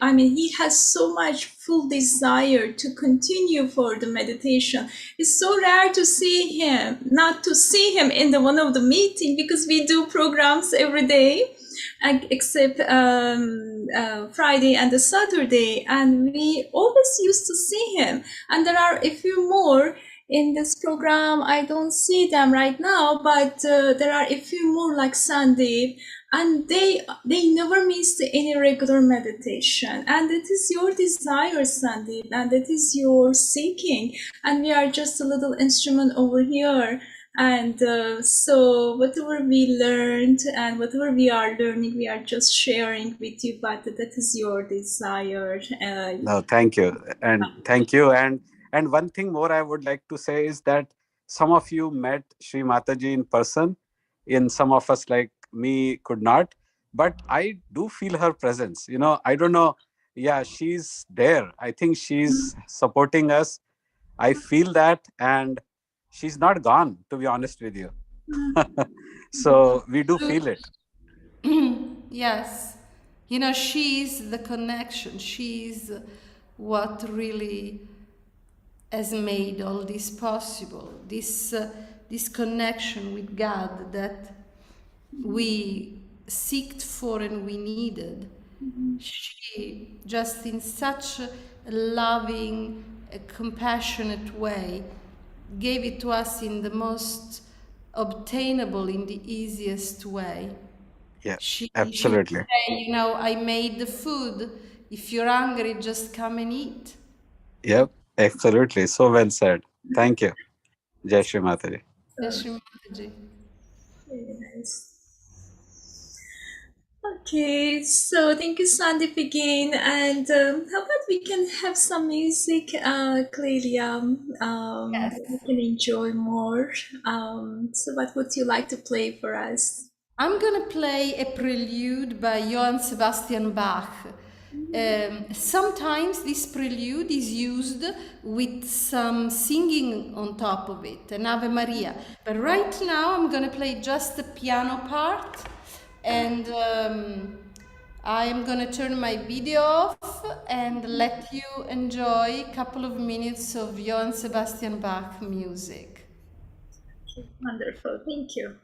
I mean, he has so much full desire to continue for the meditation. It's so rare to see him, not to see him in the one of the meeting, because we do programs every day except Friday and the Saturday, and we always used to see him. And there are a few more in this program. I don't see them right now, but there are a few more like Sandeep. and they never missed any regular meditation, and that is your desire, Sandeep, and that is your seeking, and we are just a little instrument over here. And so whatever we learned and whatever we are learning, we are just sharing with you, but that is your desire. No, thank you, and thank you, and one thing more I would like to say is that some of you met Sri Mataji in person, in some of us like me could not, but I do feel her presence. You know, I don't know. Yeah, she's there. I think she's supporting us. I feel that, and she's not gone. To be honest with you, so we do feel it. Yes. You know, she's the connection. She's what really has made all this possible. This connection with God that we seeked for and we needed. She just in such a loving, compassionate way gave it to us in the most obtainable, in the easiest way. Yeah, She would absolutely. say, you know, I made the food. If you're hungry, just come and eat. Yep, absolutely. So well said. Thank you. Jai Shri Mataji. Yes, Shri Mataji. Very nice. Okay, so thank you, Sandeep, again. And how about we can have some music, Clelia? Yes. We can enjoy more. So, what would you like to play for us? I'm gonna play a prelude by Johann Sebastian Bach. Sometimes this prelude is used with some singing on top of it, an Ave Maria. But right now I'm gonna play just the piano part, and I am gonna turn my video off and let you enjoy a couple of minutes of Johann Sebastian Bach music. Wonderful, thank you.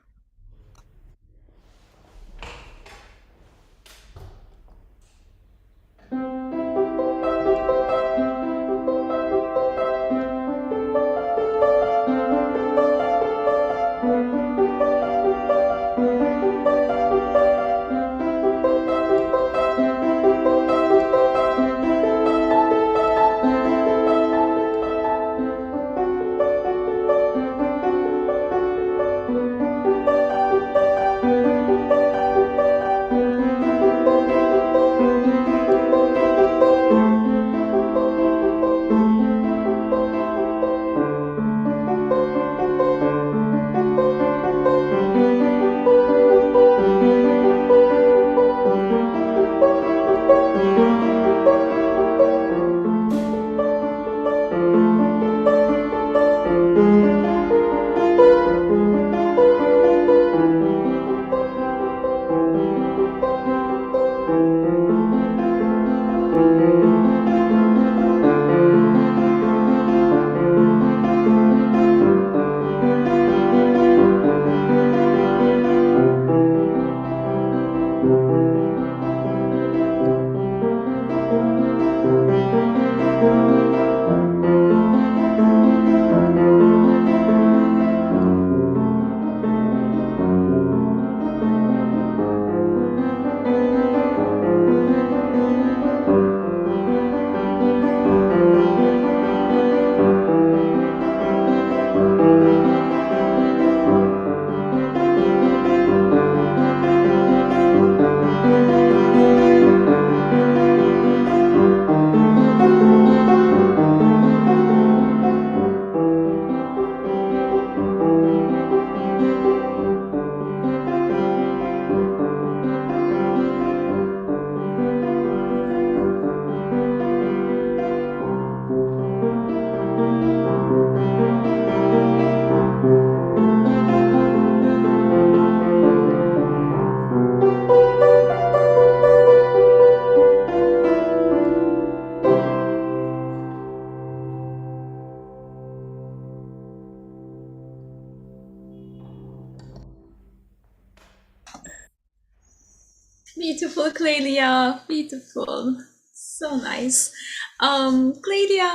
Beautiful, Clelia. Beautiful. So nice. Clelia,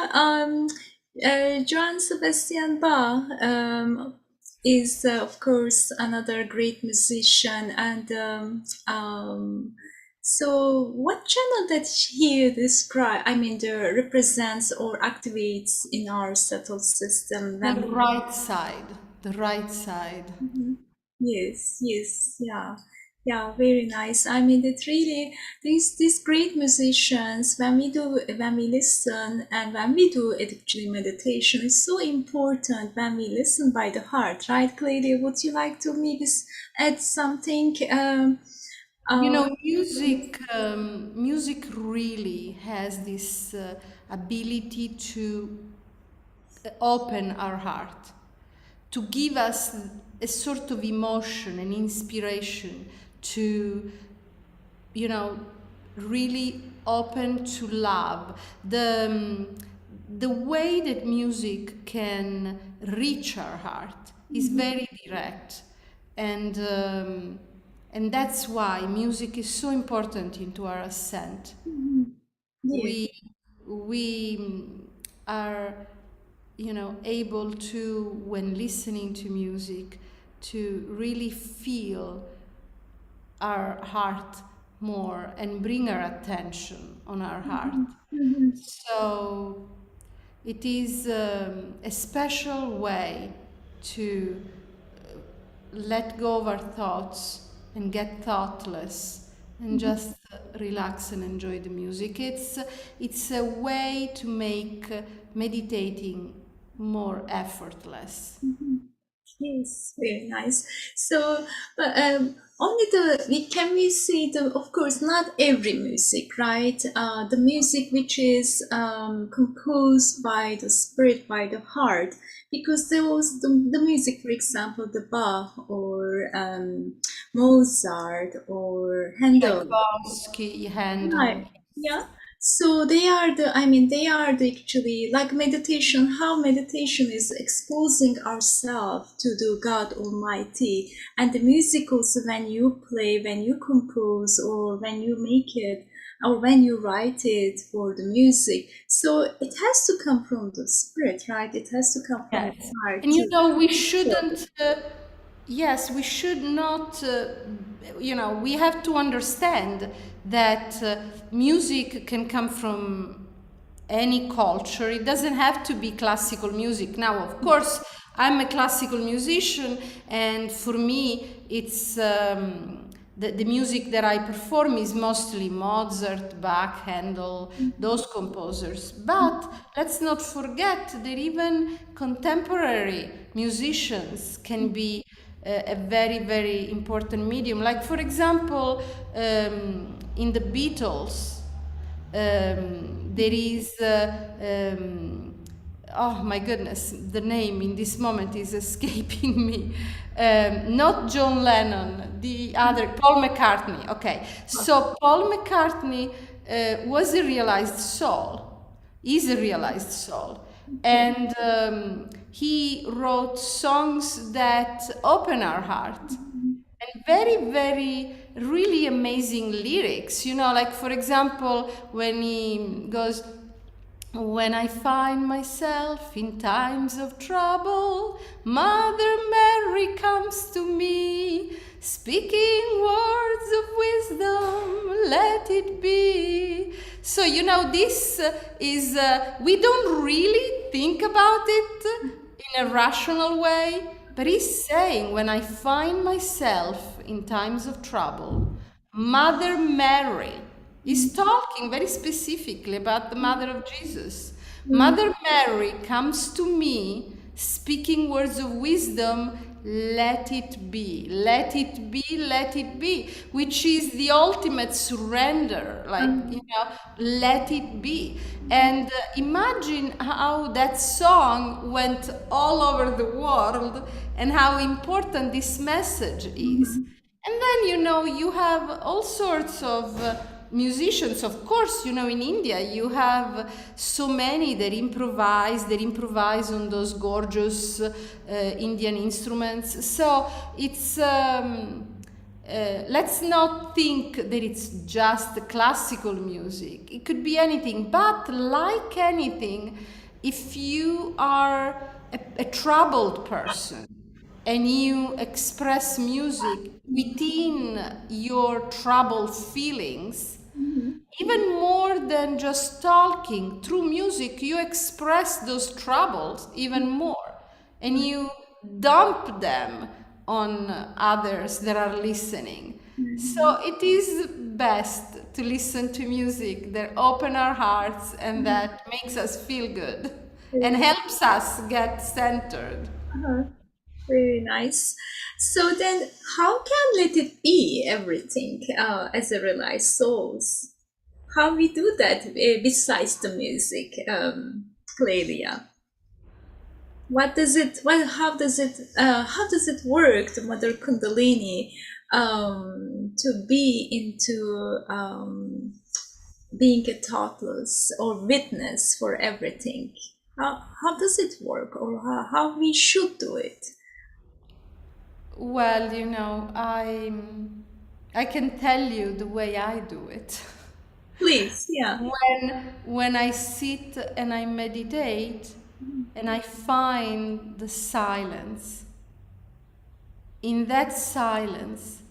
Johann Sebastian Bach, is, of course, another great musician. And so what channel that he describe, I mean, the represents or activates in our subtle system? The right side, the right side. Yes, yes, yeah, yeah, very nice. I mean, it really these great musicians when we listen and when we do actually meditation, it's so important when we listen by the heart, right, Clelia? Would you like to maybe add something? You Uh, know, music really has this ability to open our heart, to give us a sort of emotion and inspiration to, you know, really open to love. The way that music can reach our heart is very direct, and that's why music is so important into our ascent. yeah. We are, you know, able to, when listening to music, to really feel our heart more and bring our attention on our heart. So it is a special way to let go of our thoughts and get thoughtless and just relax and enjoy the music. It's a way to make meditating more effortless. Yes, very nice. So, but only can we see the, of course, not every music, right? The music which is composed by the spirit, by the heart, because there was the music, for example, the Bach or Mozart or Handel. Tchaikovsky, Right. Handel. Yeah. So they are the, I mean, they are the actually like meditation, how meditation is exposing ourselves to the God Almighty. And the music also, when you play, when you compose, or when you make it, or when you write it for the music. So it has to come from the spirit, right? It has to come from the Yes. heart. And you know, we shouldn't, yes, we should not, you know, we have to understand that music can come from any culture. It doesn't have to be classical music. Now, of course, I'm a classical musician, and for me, it's the music that I perform is mostly Mozart, Bach, Handel, those composers. But let's not forget that even contemporary musicians can be a very, very important medium. Like, for example, in the Beatles, there is oh my goodness, the name in this moment is escaping me. Not John Lennon, the other, Paul McCartney. Okay, so Paul McCartney was a realized soul, is a realized soul. And he wrote songs that open our heart, and very, very, really amazing lyrics. You know, like for example, when he goes, when I find myself in times of trouble, Mother Mary comes to me, speaking words of wisdom, let it be. So, you know, this is, we don't really think about it in a rational way, but he's saying, when I find myself in times of trouble, Mother Mary is talking very specifically about the mother of Jesus. Mother Mary comes to me speaking words of wisdom, let it be, let it be, let it be, which is the ultimate surrender, like, you know, let it be. And imagine how that song went all over the world and how important this message is. And then, you know, you have all sorts of musicians. Of course, you know, in India, you have so many that improvise on those gorgeous Indian instruments. So it's, let's not think that it's just classical music. It could be anything, but like anything, if you are a troubled person, and you express music within your troubled feelings, even more than just talking, through music, you express those troubles even more, and you dump them on others that are listening. So it is best to listen to music that open our hearts and that makes us feel good and helps us get centered. Very nice. So then, how can let it be everything as a realized souls? How we do that besides the music, Clelia? What does it? Well, how does it work? The Mother Kundalini to be into being a thoughtless or witness for everything. How does it work, or how we should do it? Well, you know, I can tell you the way I do it. Please, yeah. When I sit and I meditate and I find the silence, in that silence,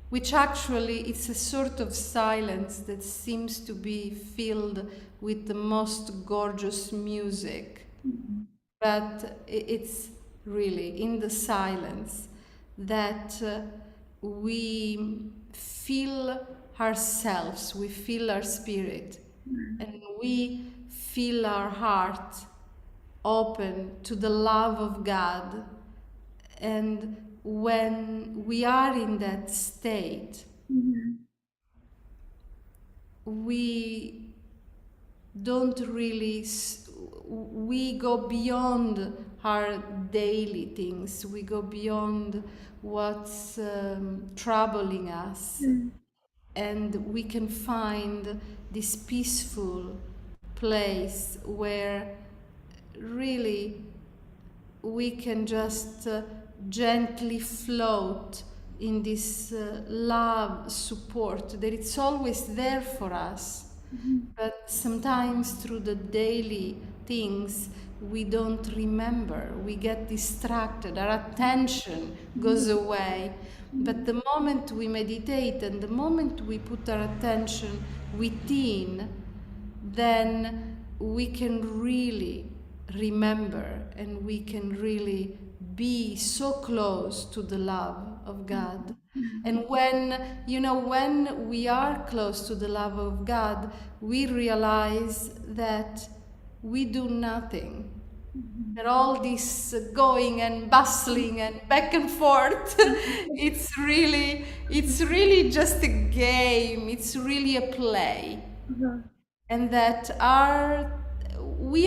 which actually it's a sort of silence that seems to be filled with the most gorgeous music, but it's really in the silence that we feel ourselves, we feel our spirit, and we feel our heart open to the love of God. And when we are in that state, we don't really, we go beyond our daily things, we go beyond what's troubling us, and we can find this peaceful place where really we can just gently float in this love, support, that it's always there for us. But sometimes through the daily things, we don't remember, we get distracted, our attention goes away. But the moment we meditate and the moment we put our attention within, then we can really remember and we can really be so close to the love of God. And when, you know, when we are close to the love of God, we realize that we do nothing. That all this going and bustling and back and forth, it's really just a game. It's really a play. And that we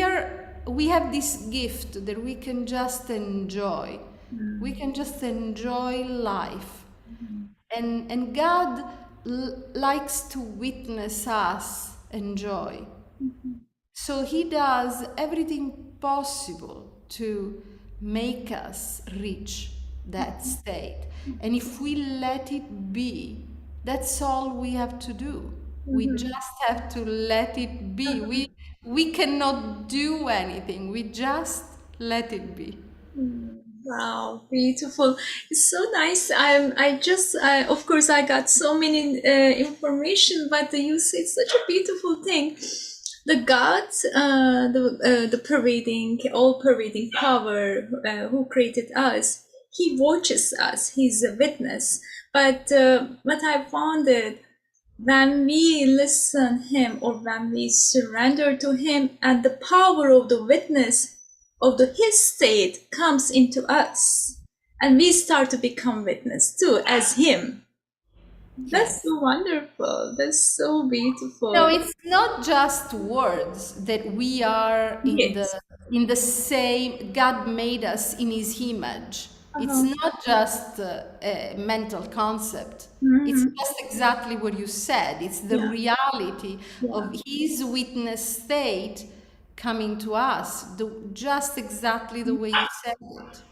have this gift that we can just enjoy. We can just enjoy life. And God likes to witness us enjoy. So he does everything possible to make us reach that state. And if we let it be, that's all we have to do. We just have to let it be. We cannot do anything. We just let it be. Wow, beautiful. It's so nice. Of course, I got so many information, but you said such a beautiful thing. The God, the pervading, all-pervading power who created us, he watches us. He's a witness. But what I found that when we listen him or when we surrender to him, and the power of the witness of his state comes into us, and we start to become witness too as him. That's so wonderful. That's so beautiful. No, it's not just words that we are in the same. God made us in his image. It's not just a mental concept. It's just exactly what you said. It's the reality of his witness state coming to us, just exactly the way you said it.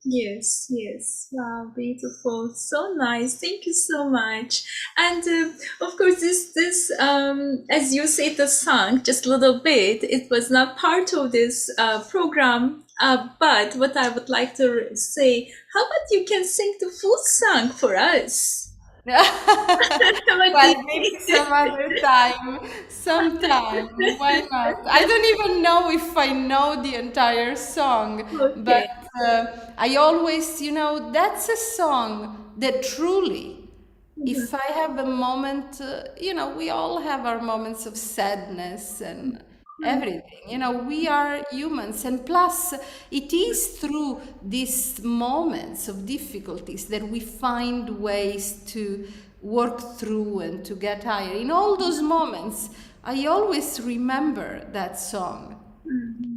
Yes, yes. Wow, beautiful. So nice. Thank you so much. And of course, this as you said, the song just a little bit. It was not part of this program. But what I would like to say, how about you can sing the full song for us? Well, maybe some other time, sometime. Why not? I don't even know if I know the entire song, but Okay. I always, that's a song that truly, if I have a moment, we all have our moments of sadness and everything. We are humans, and plus, it is through these moments of difficulties that we find ways to work through and to get higher. In all those moments, I always remember that song.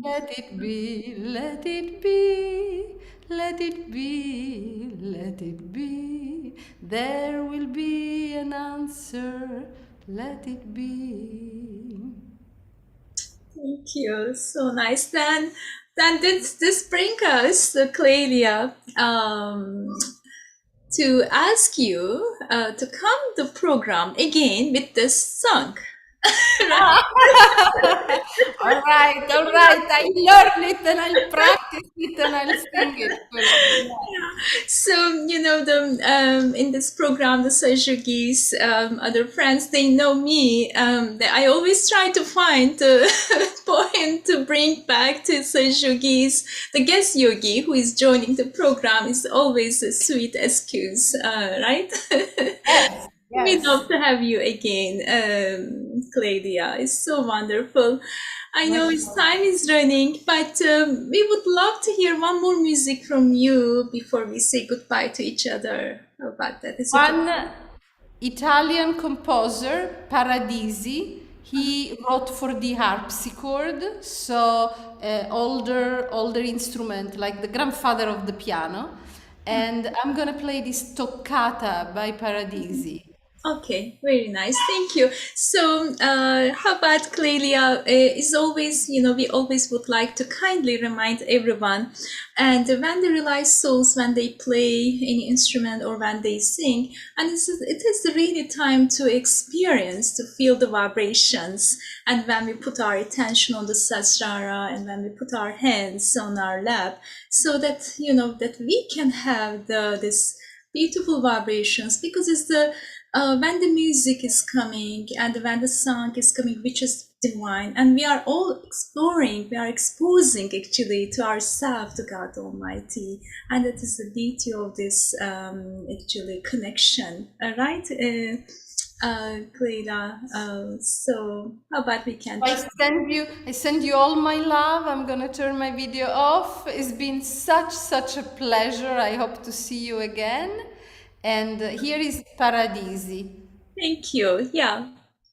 Let it be, let it be, let it be, let it be. There will be an answer, let it be. Thank you. So nice. Then this brings us, Clelia, to ask you to come the program again with this song. All right, all right. I learn it and I'll practice it and I'll sing it for you. So the in this program, the Sejugis, other friends, they know me. That I always try to find the point to bring back to Sejugis. The guest yogi who is joining the program is always a sweet excuse, right? Yes, We'd yes. love to have you again, Clelia. It's so wonderful. I know its time is running, but we would love to hear one more music from you before we say goodbye to each other. How about that? Is it One Italian composer, Paradisi, he wrote for the harpsichord, so older instrument, like the grandfather of the piano. And I'm gonna play this toccata by Paradisi. Okay, very nice. Thank you. So, how about Clelia? Is always, we always would like to kindly remind everyone, and when they realize souls, when they play any instrument or when they sing, and it is really time to experience, to feel the vibrations, and when we put our attention on the sasrara, and when we put our hands on our lap, so that that we can have this beautiful vibrations, because it's the when the music is coming and when the song is coming, which is divine, and we are all exploring, we are exposing actually to ourselves, to God Almighty, and that is the beauty of this actually connection, right, Clelia? So how about we can I send you all my love. I'm gonna turn my video off. It's been such a pleasure. I hope to see you again. And here is Paradisi. Thank you. Yeah.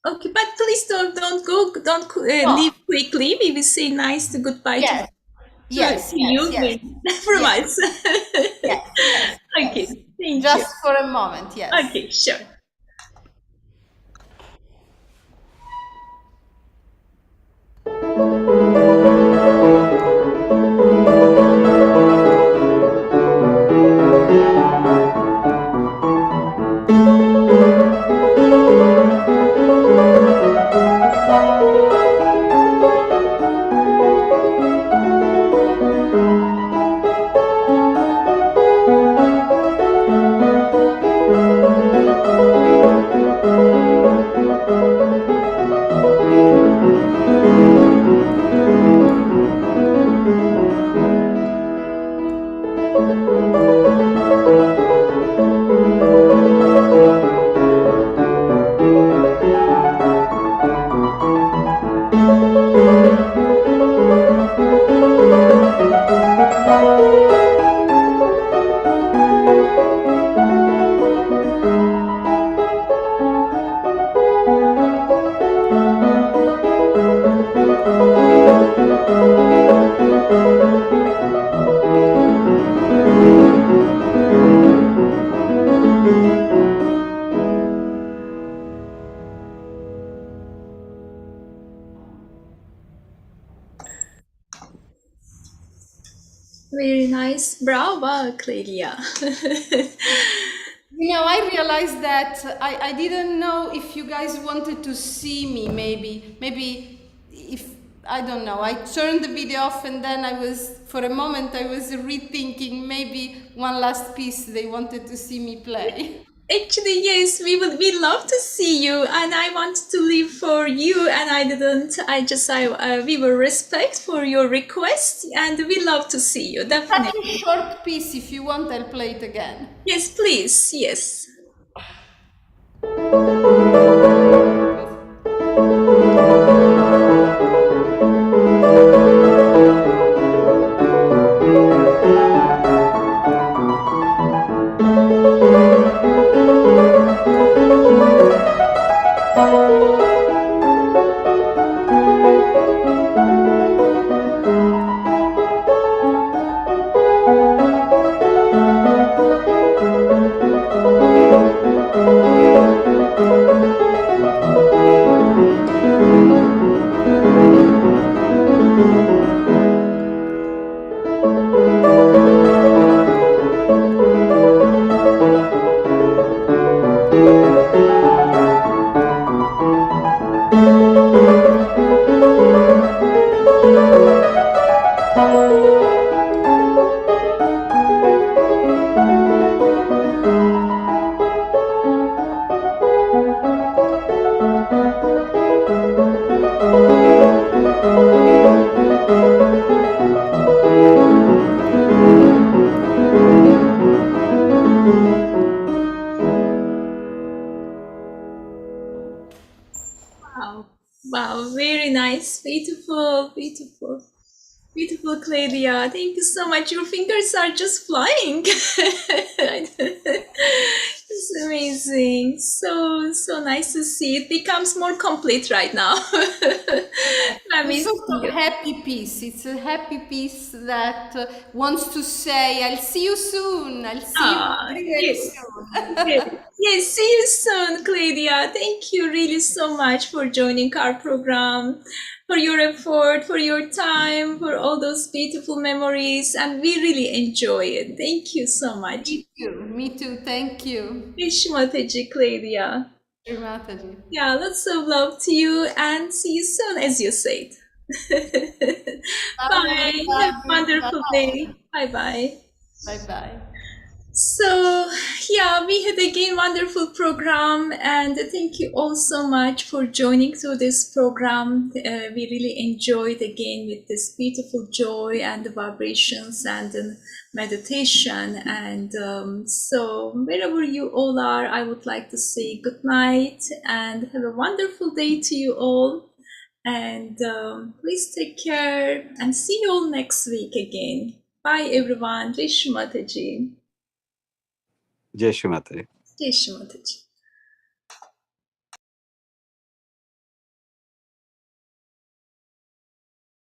Okay, but please don't go, don't No. leave quickly. We will say nice to goodbye Yes, yes, to yes, you yes, from yes, us. yes, yes, Okay, yes. thank you. Just for a moment, yes. Okay, sure. Very nice. Bravo, Clelia. I realized that I didn't know if you guys wanted to see me, maybe if I don't know, I turned the video off, and then for a moment I was rethinking maybe one last piece they wanted to see me play. Actually, yes, we love to see you, and I wanted to leave for you, and I didn't. We were respect for your request, and we love to see you, Such definitely. a short piece, if you want, I'll play it again. Yes, please, yes. Wow, wow, very nice, beautiful, beautiful. Beautiful, Clelia. Thank you so much. Your fingers are just flying. It's amazing. So nice to see. It becomes more complete right now. It's also a happy piece. It's a happy piece that wants to say, I'll see you soon. I'll see you very, very Yes. soon. Yes. Yes, see you soon, Clelia. Thank you really so much for joining our program, for your effort, for your time, for all those beautiful memories, and we really enjoy it. Thank you so much. Me too. Thank you. Vishmataji, Clelia. Mataji. Yeah, lots of love to you, and see you soon, as you said. Bye. Have a wonderful day. Bye-bye. Bye-bye. So, yeah, we had again wonderful program, and thank you all so much for joining to this program. We really enjoyed again with this beautiful joy and the vibrations and the meditation. And so, wherever you all are, I would like to say good night and have a wonderful day to you all. And please take care and see you all next week again. Bye, everyone. Jai Shri Mataji. Jai Shri Mataji. Jai Shri Mataji.